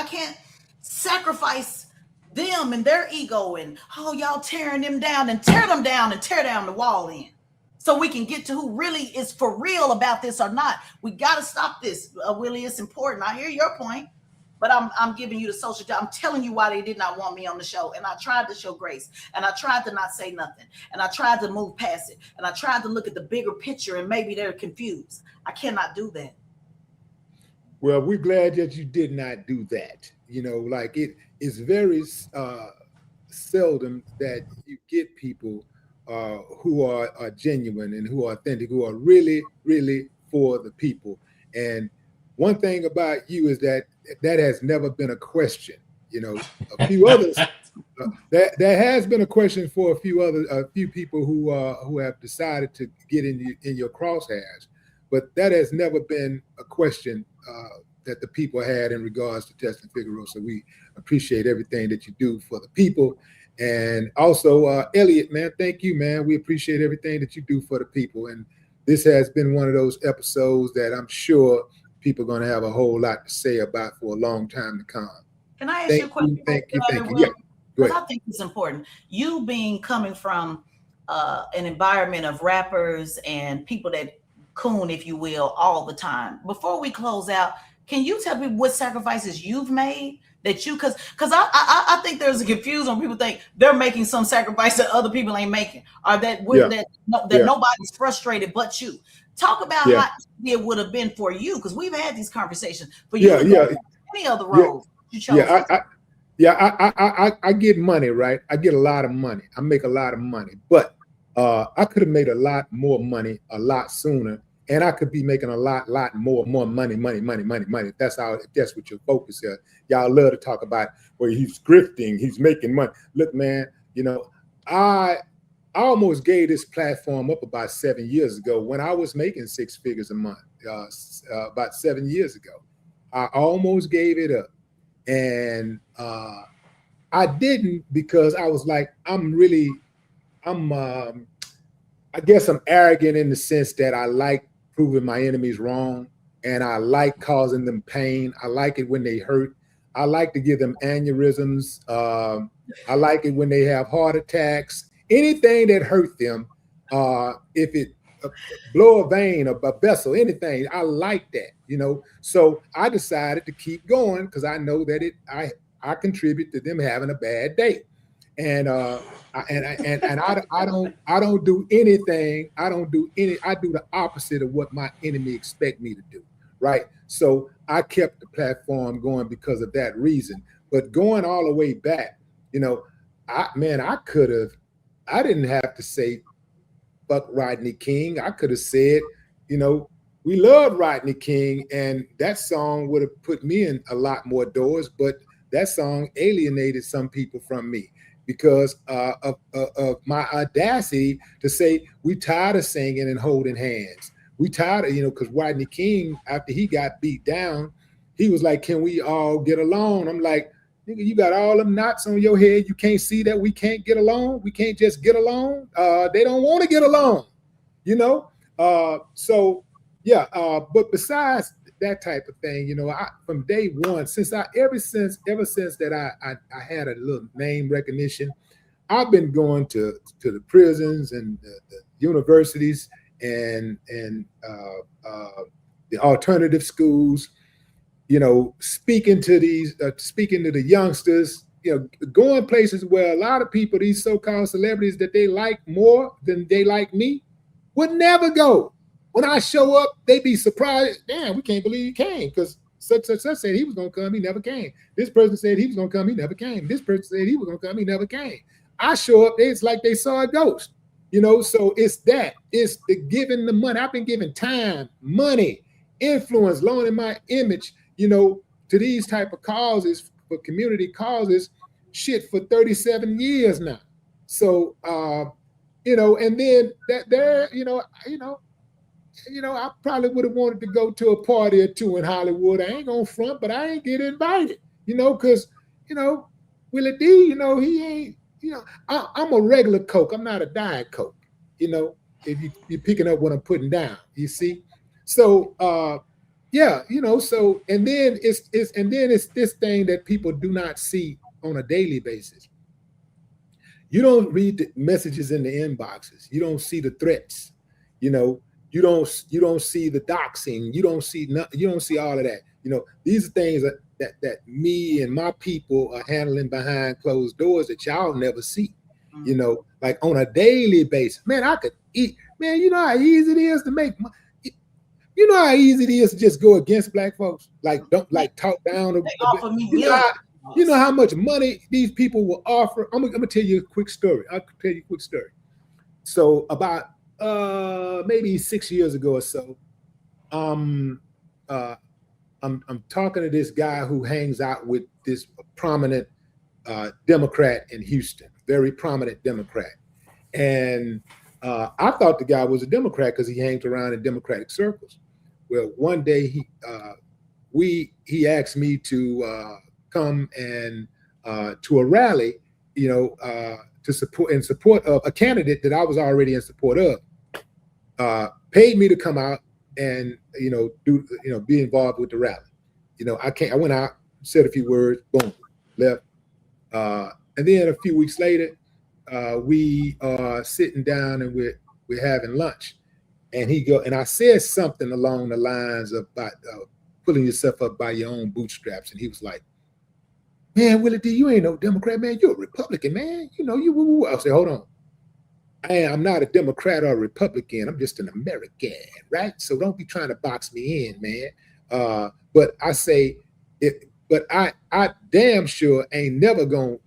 can't sacrifice them and their ego and y'all tearing them down and tear them down and tear down the wall in. So we can get to who really is for real about this or not. We got to stop this, Willie. It's important. I hear your point, but I'm giving you the social job. I'm telling you why they did not want me on the show. And I tried to show grace, and I tried to not say nothing, and I tried to move past it, and I tried to look at the bigger picture, and maybe they're confused. I cannot do that. Well, we're glad that you did not do that. You know, like it is very seldom that you get people who are genuine and who are authentic, who are really, really for the people. And one thing about you is that has never been a question. You know, a few others, there has been a question for a few people who have decided to get in your crosshairs, but that has never been a question that the people had in regards to Testin Figaro. So we appreciate everything that you do for the people. And also, Elliot, man, thank you, man. We appreciate everything that you do for the people. And this has been one of those episodes that I'm sure people are going to have a whole lot to say about for a long time to come. Can I ask you a question? Thank you. Yeah, go ahead. I think it's important. You coming from an environment of rappers and people that coon, if you will, all the time. Before we close out, can you tell me what sacrifices you've made that you, because I think there's a confusion when people think they're making some sacrifice that other people ain't making, or that nobody's frustrated but you. Talk about how easy it would have been for you, because we've had these conversations for you. Any other roles you chose? I get money, right? I get a lot of money. I make a lot of money, but I could have made a lot more money a lot sooner. And I could be making a lot more money. If that's what your focus is. Y'all love to talk about where he's grifting, he's making money. Look, man, you know, I almost gave this platform up about 7 years ago when I was making 6 figures a month, about 7 years ago. I almost gave it up. And I didn't, because I was like, I guess I'm arrogant in the sense that I like proving my enemies wrong, and I like causing them pain. I like it when they hurt. I like to give them aneurysms. I like it when they have heart attacks. Anything that hurt them, if it blow a vein, a vessel, anything, I like that, you know. So I decided to keep going because I know that I contribute to them having a bad day. And I don't do anything. I do the opposite of what my enemy expect me to do. Right. So I kept the platform going because of that reason. But going all the way back, you know, I didn't have to say fuck Rodney King. I could have said, you know, we love Rodney King, and that song would have put me in a lot more doors, but that song alienated some people from me because of my audacity to say we tired of singing and holding hands. We tired of, you know, because Rodney King, after he got beat down, he was like, can we all get along? I'm like, nigga, you got all them knots on your head. You can't see that we can't get along. We can't just get along. They don't want to get along, you know? So yeah, but besides that type of thing, you know, from day one, ever since that I had a little name recognition, I've been going to the prisons and the universities and the alternative schools, you know, speaking to the youngsters, you know, going places where a lot of people, these so-called celebrities that they like more than they like me, would never go. When I show up, they be surprised. Damn, we can't believe he came, because such said he was gonna come, he never came. This person said he was gonna come, he never came. This person said he was gonna come, he never came. I show up, it's like they saw a ghost, you know. So it's the giving the money. I've been giving time, money, influence, loaning my image, to these type of causes, for community causes, shit, for 37 years now. So, and then that there, I probably would have wanted to go to a party or two in Hollywood. I ain't gonna front, but I ain't get invited, because, Willie D, he ain't, I'm a regular Coke. I'm not a Diet Coke, if you're picking up what I'm putting down, you see? So, so, and then it's this thing that people do not see on a daily basis. You don't read the messages in the inboxes. You don't see the threats, you don't see the doxing. You don't see all of that. These are things that me and my people are handling behind closed doors that y'all never see. Like on a daily basis. Man, I could eat. Man, you know how easy it is to make money. You know how easy it is to just go against black folks. Like don't talk down. They offer me you know how much money these people will offer. I'm gonna tell you a quick story. I'll tell you a quick story. So about maybe 6 years ago or so, I'm talking to this guy who hangs out with this prominent Democrat in Houston, very prominent Democrat. And I thought the guy was a Democrat because he hangs around in Democratic circles. Well, one day he asked me to come and to a rally, to support of a candidate that I was already in support of. Paid me to come out and be involved with the rally. I went out, said a few words, boom, left. And then a few weeks later, we are sitting down and we're having lunch. And I said something along the lines of about pulling yourself up by your own bootstraps. And he was like, "Man, Willie D, you ain't no Democrat, man. You're a Republican, man. I said, hold on. I'm not a Democrat or a Republican. I'm just an American, right? So don't be trying to box me in, man. But I say, I damn sure ain't never gonna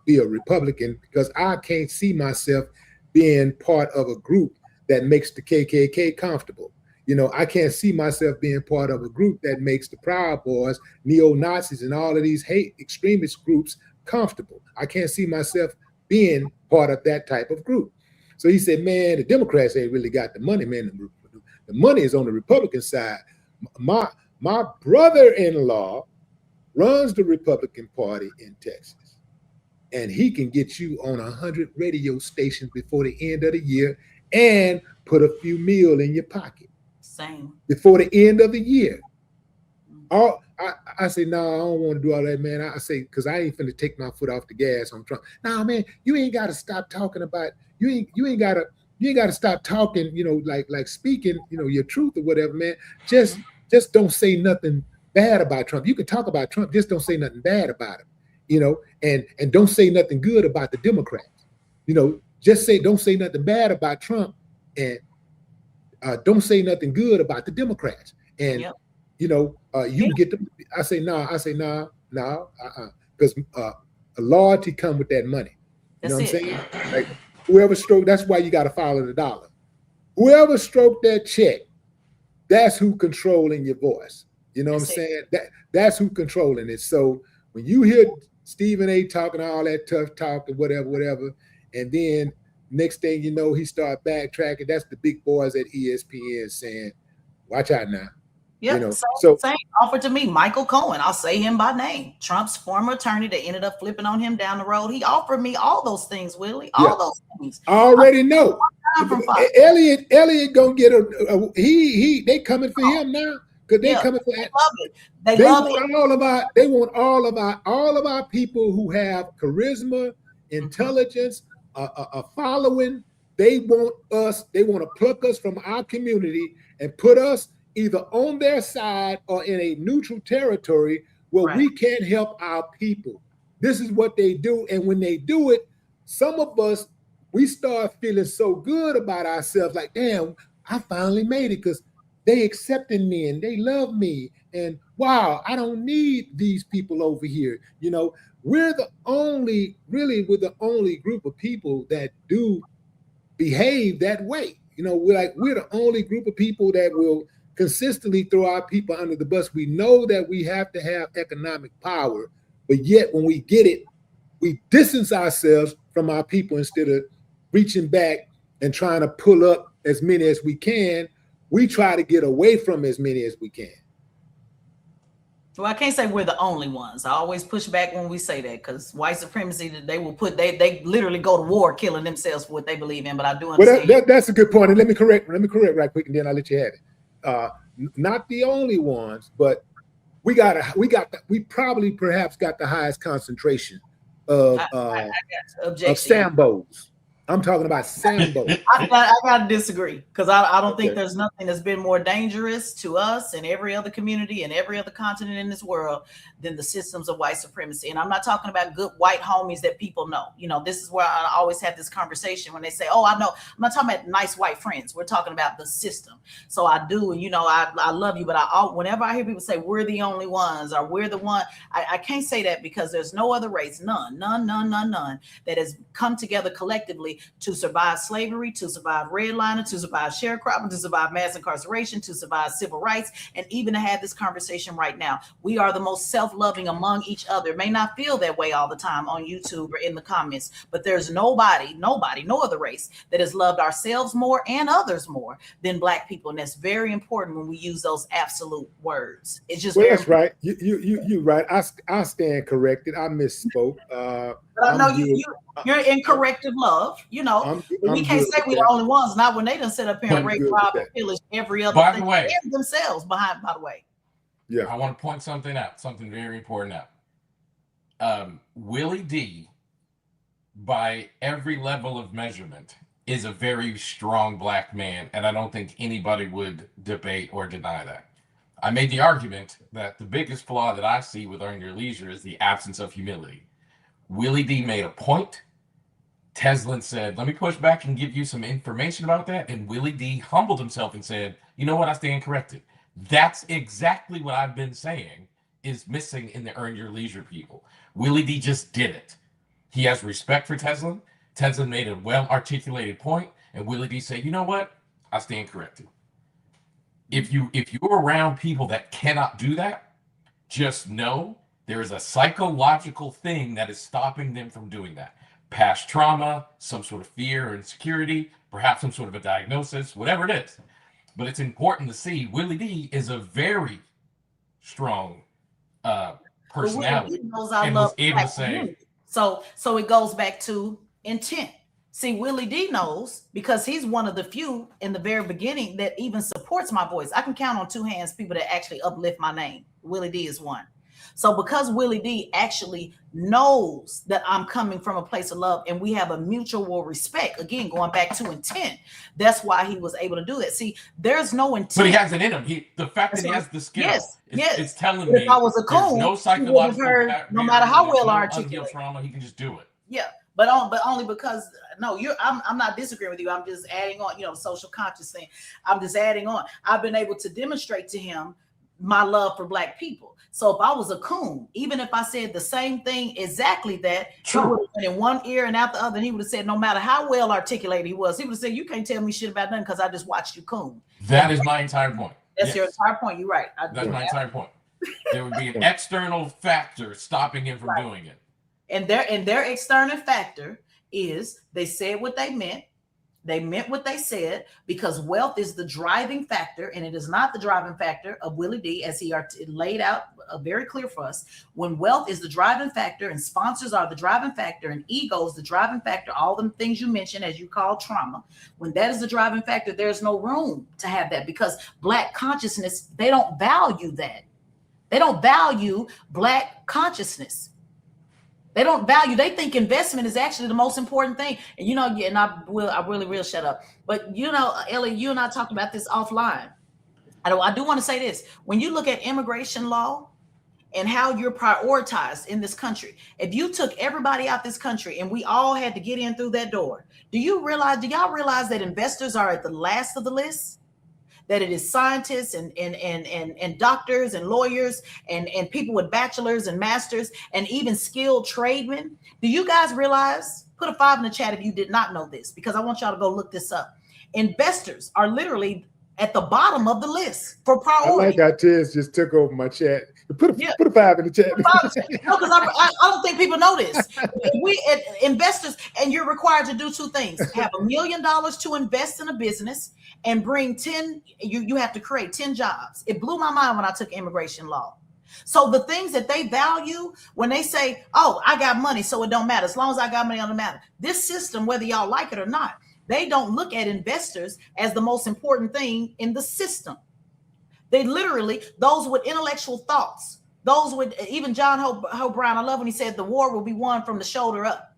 be a Republican because I can't see myself being part of a group that makes the KKK comfortable. I can't see myself being part of a group that makes the Proud Boys, neo-Nazis, and all of these hate extremist groups comfortable. I can't see myself being part of that type of group." So he said, "Man, the Democrats ain't really got the money, man. The money is on the Republican side. My brother-in-law runs the Republican Party in Texas, and he can get you on 100 radio stations before the end of the year and put a few mil in your pocket." Same. Before the end of the year. I say, no, I don't want to do all that, man. I say, because I ain't finna take my foot off the gas on Trump. Nah, man, you ain't got to stop talking about, you ain't got to stop talking, like speaking, your truth or whatever, man. Just don't say nothing bad about Trump. You can talk about Trump, just don't say nothing bad about him, and don't say nothing good about the Democrats. Just don't say nothing bad about Trump, and don't say nothing good about the Democrats. And Yep. You get the. I say no, because loyalty come with that money. You know what I'm saying? Like whoever stroked, that's why you got to follow the dollar. Whoever stroked that check, that's who controlling your voice. You know what I'm saying? That's who controlling it. So when you hear Stephen A. talking all that tough talk and whatever, and then next thing you know, he start backtracking. That's the big boys at ESPN saying, "Watch out now." Yep. Same offered to me, Michael Cohen. I'll say him by name. Trump's former attorney that ended up flipping on him down the road. He offered me all those things, Willie. All those things. I already know. Elliot gonna get they coming for him now because they coming for. They love it. They want all of our people who have charisma, intelligence, a following. They want to pluck us from our community and put us either on their side or in a neutral territory where we can't help our people. This is what they do. And when they do it, some of us, we start feeling so good about ourselves, like, damn, I finally made it because they accepted me and they love me. And wow, I don't need these people over here. We're the only group of people that do behave that way. We're the only group of people that will consistently throw our people under the bus. We know that we have to have economic power, but yet when we get it, we distance ourselves from our people instead of reaching back and trying to pull up as many as we can. We try to get away from as many as we can. Well, I can't say we're the only ones. I always push back when we say that, because white supremacy, they literally go to war killing themselves for what they believe in. But I do understand. Well, that's a good point. And let me correct right quick, and then I'll let you have it. Not the only ones, but we probably perhaps got the highest concentration of Sambos. I'm talking about Sambo. I gotta disagree, because I don't think there's nothing that's been more dangerous to us and every other community and every other continent in this world than the systems of white supremacy. And I'm not talking about good white homies that people know. You know, this is where I always have this conversation when they say, "Oh, I know." I'm not talking about nice white friends. We're talking about the system. So I do, and you know, I love you, but whenever I hear people say we're the only ones or we're the one, I can't say that, because there's no other race, none that has come together collectively to survive slavery, to survive redlining, to survive sharecropping, to survive mass incarceration, to survive civil rights, and even to have this conversation right now. We are the most self-loving among each other. It may not feel that way all the time on YouTube or in the comments, but there's no other race that has loved ourselves more and others more than Black people. And that's very important when we use those absolute words. It's just that's right. You're right. I stand corrected. I misspoke. But I know you're in corrective love. You know, we can't say we're the only ones. Not when they done set up here and rape, rob, and pillage every other by thing. The way, and themselves behind. By the way, yeah, I want to point something out. Something very important out. Willie D, by every level of measurement, is a very strong Black man, and I don't think anybody would debate or deny that. I made the argument that the biggest flaw that I see with Earn Your Leisure is the absence of humility. Willie D made a point. Teslin said, "Let me push back and give you some information about that." And Willie D humbled himself and said, "You know what? I stand corrected." That's exactly what I've been saying is missing in the Earn Your Leisure people. Willie D just did it. He has respect for Teslin. Teslin made a well-articulated point, and Willie D said, "You know what? I stand corrected." If you're around people that cannot do that, just know there is a psychological thing that is stopping them from doing that. Past trauma, some sort of fear or insecurity, perhaps some sort of a diagnosis, whatever it is. But it's important to see Willie D is a very strong personality. And was able to say. So it goes back to intent. See, Willie D knows, because he's one of the few in the very beginning that even supports my voice. I can count on two hands people that actually uplift my name. Willie D is one. So because Willie D actually knows that I'm coming from a place of love and we have a mutual respect, again, going back to intent, that's why he was able to do that. See, there's no intent. But he has it in him. The fact that he has the skill, it's telling me if I was a coon, no psychological no matter how well articulated trauma, he can just do it. Yeah. But only because I'm not disagreeing with you. I'm just adding on, you know, social conscious thing. I'm just adding on. I've been able to demonstrate to him my love for Black people. So if I was a coon, even if I said the same thing exactly that, he would have been in one ear and out the other, and he would have said, no matter how well articulated he was, he would have said, "You can't tell me shit about nothing because I just watched you coon." That is my entire point. That's your entire point. You're right. That's my entire point. There would be an external factor stopping him from doing it. And their external factor is they said what they meant. They meant what they said, because wealth is the driving factor, and it is not the driving factor of Willie D, as he laid out very clear for us. When wealth is the driving factor and sponsors are the driving factor and ego is the driving factor, all the things you mentioned as you call trauma, when that is the driving factor, there's no room to have that, because Black consciousness, they don't value that. They don't value Black consciousness. They think investment is actually the most important thing. And you know, and I really will shut up. But you know, Ellie, you and I talked about this offline. I do want to say this. When you look at immigration law and how you're prioritized in this country, if you took everybody out this country and we all had to get in through that door, do y'all realize that investors are at the last of the list? That it is scientists and doctors and lawyers and people with bachelors and masters and even skilled tradesmen. Do you guys realize? Put a 5 in the chat if you did not know this, because I want y'all to go look this up. Investors are literally at the bottom of the list for I priority. like how Tez just took over my chat. Put Yeah. a 5 in the chat. No, because I don't think people know this. Investors, and you're required to do two things: have $1 million to invest in a business and bring 10. You have to create 10 jobs. It blew my mind when I took immigration law. So the things that they value when they say, "Oh, I got money, so it don't matter. As long as I got money, it don't matter." This system, whether y'all like it or not, they don't look at investors as the most important thing in the system. They literally, those with intellectual thoughts, those with, even John Hope Brown, I love when he said the war will be won from the shoulder up.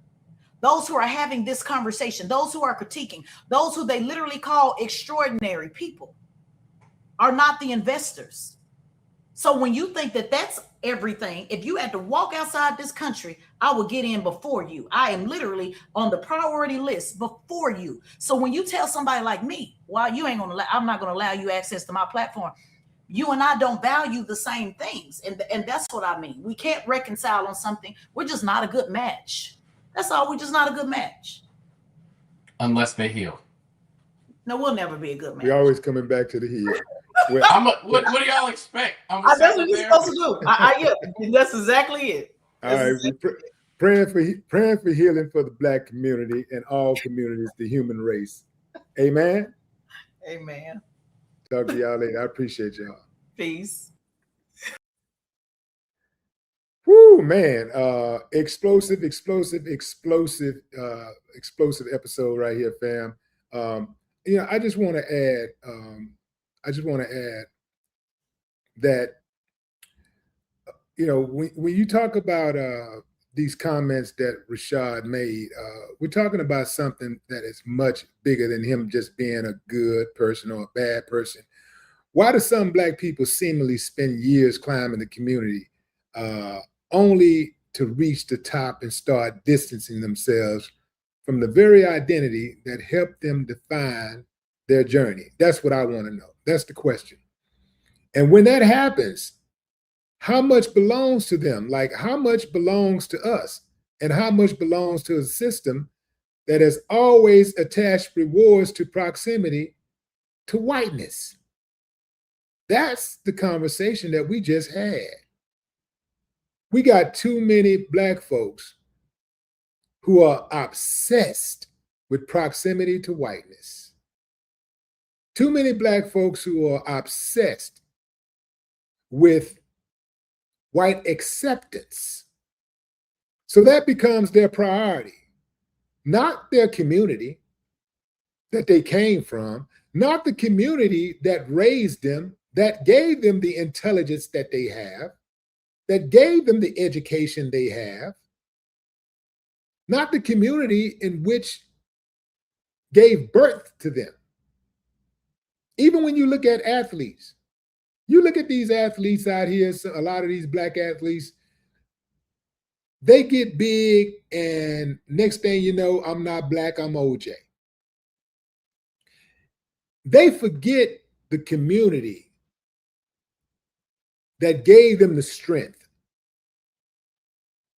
Those who are having this conversation, those who are critiquing, those who they literally call extraordinary people are not the investors. So when you think that that's everything, if you had to walk outside this country, I will get in before you. I am literally on the priority list before you. So when you tell somebody like me, well, I'm not going to allow you access to my platform. You and I don't value the same things. And that's what I mean. We can't reconcile on something. We're just not a good match. That's all. We're just not a good match. Unless they heal. No, we'll never be a good match. We're always coming back to the heel. What do y'all expect? That's what you're supposed to do. Yeah, that's exactly it. All right, we're praying for healing for the Black community and all communities, the human race. Amen. Amen. Talk to y'all later. I appreciate y'all. Peace. Whoo, man. Explosive episode right here, fam. I just want to add that, when you talk about these comments that Rashad made, we're talking about something that is much bigger than him just being a good person or a bad person. Why do some Black people seemingly spend years climbing the community only to reach the top and start distancing themselves from the very identity that helped them define their journey? That's what I want to know. That's the question. And when that happens, how much belongs to them? Like, how much belongs to us? And how much belongs to a system that has always attached rewards to proximity to whiteness? That's the conversation that we just had. We got too many Black folks who are obsessed with proximity to whiteness. Too many Black folks who are obsessed with white acceptance. So that becomes their priority, not their community that they came from, not the community that raised them, that gave them the intelligence that they have, that gave them the education they have, not the community in which gave birth to them. Even when you look at athletes, you look at these athletes out here, a lot of these Black athletes, they get big, and next thing you know, I'm not Black, I'm OJ. They forget the community that gave them the strength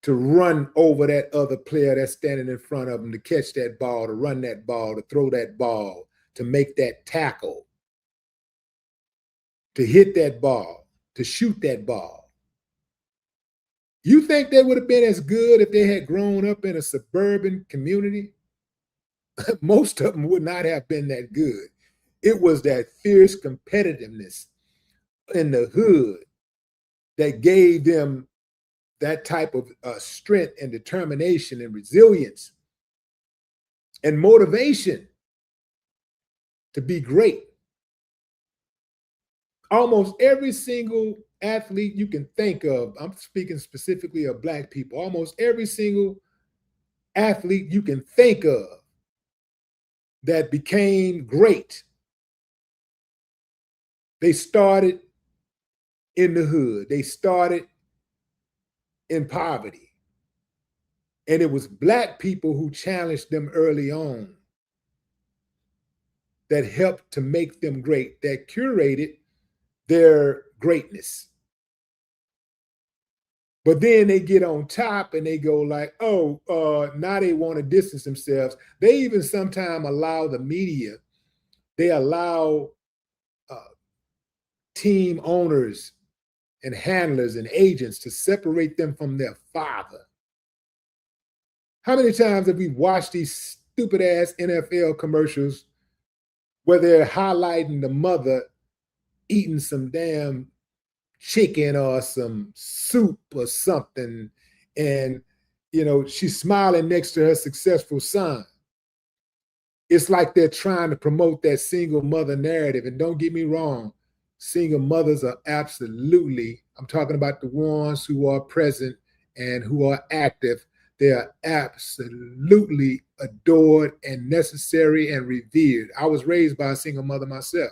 to run over that other player that's standing in front of them, to catch that ball, to run that ball, to throw that ball, to make that tackle, to hit that ball, to shoot that ball. You think they would have been as good if they had grown up in a suburban community? Most of them would not have been that good. It was that fierce competitiveness in the hood that gave them that type of strength and determination and resilience and motivation to be great. Almost every single athlete you can think of, I'm speaking specifically of Black people, almost every single athlete you can think of that became great, they started in the hood. They started in poverty. And it was Black people who challenged them early on that helped to make them great, that curated their greatness. But then they get on top and they go like, now they want to distance themselves. They even sometimes allow the media, they allow team owners and handlers and agents to separate them from their father. How many times have we watched these stupid ass NFL commercials where they're highlighting the mother eating some damn chicken or some soup or something, and she's smiling next to her successful son? It's like they're trying to promote that single mother narrative. And don't get me wrong, single mothers are absolutely, I'm talking about the ones who are present and who are active, they are absolutely adored and necessary and revered. I was raised by a single mother myself,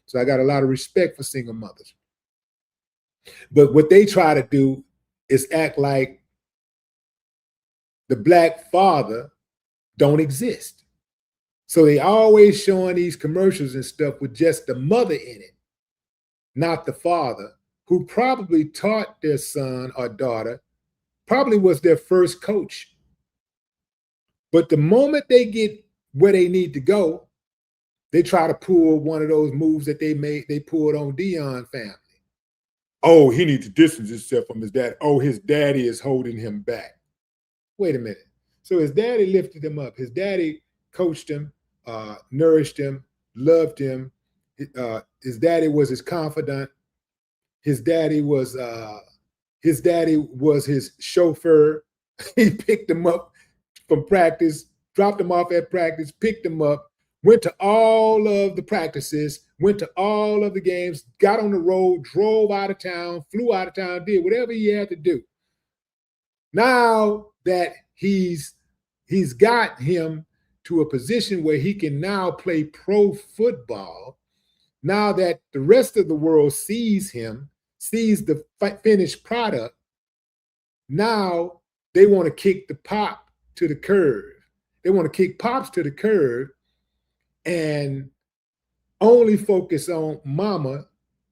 so I got a lot of respect for single mothers. But what they try to do is act like the Black father don't exist. So they always showing these commercials and stuff with just the mother in it, not the father, who probably taught their son or daughter, probably was their first coach. But the moment they get where they need to go, they try to pull one of those moves that they pulled on Deion family. Oh, he needs to distance himself from his dad. Oh, his daddy is holding him back. Wait a minute. So his daddy lifted him up. His daddy coached him, nourished him, loved him. His daddy was his confidant. His daddy was his chauffeur. He picked him up from practice, dropped him off at practice, picked him up, went to all of the practices, went to all of the games, got on the road, drove out of town, flew out of town, did whatever he had to do. Now that he's got him to a position where he can now play pro football, now that the rest of the world sees him, sees the finished product, now they want to kick the pop to the curb. They want to kick pops to the curb and only focus on mama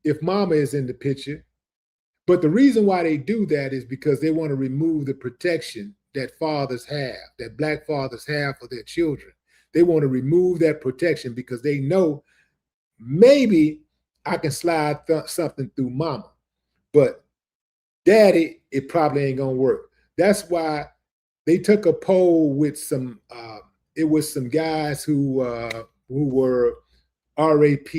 if mama is in the picture. But the reason why they do that is because they want to remove the protection that fathers have, that Black fathers have for their children. They want to remove that protection because they know maybe I can slide something through mama, but daddy, it probably ain't gonna work. That's why they took a poll with some, it was some guys who were RAP,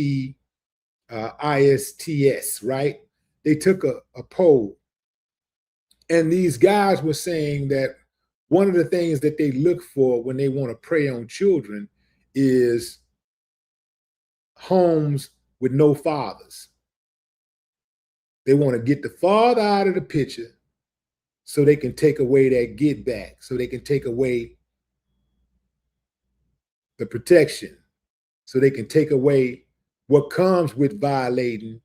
ISTS, right? They took a poll, and these guys were saying that one of the things that they look for when they want to prey on children is homes with no fathers. They want to get the father out of the picture so they can take away that get back, so they can take away the protection, so they can take away what comes with violating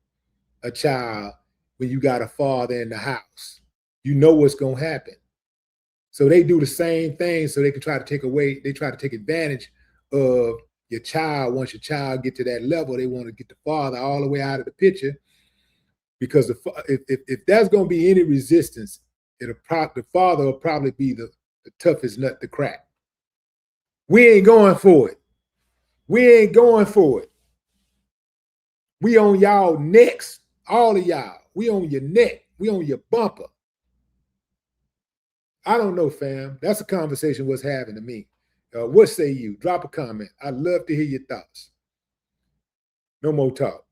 a child when you got a father in the house. You know what's going to happen. So they do the same thing so they can try to take away, they try to take advantage of your child. Once your child get to that level, they want to get the father all the way out of the picture, because if there's going to be any resistance, the father will probably be the toughest nut to crack. We ain't going for it. We ain't going for it. We on y'all necks, all of y'all. We on your neck. We on your bumper. I don't know, fam. That's a conversation worth having to me. What say you? Drop a comment. I'd love to hear your thoughts. No more talk.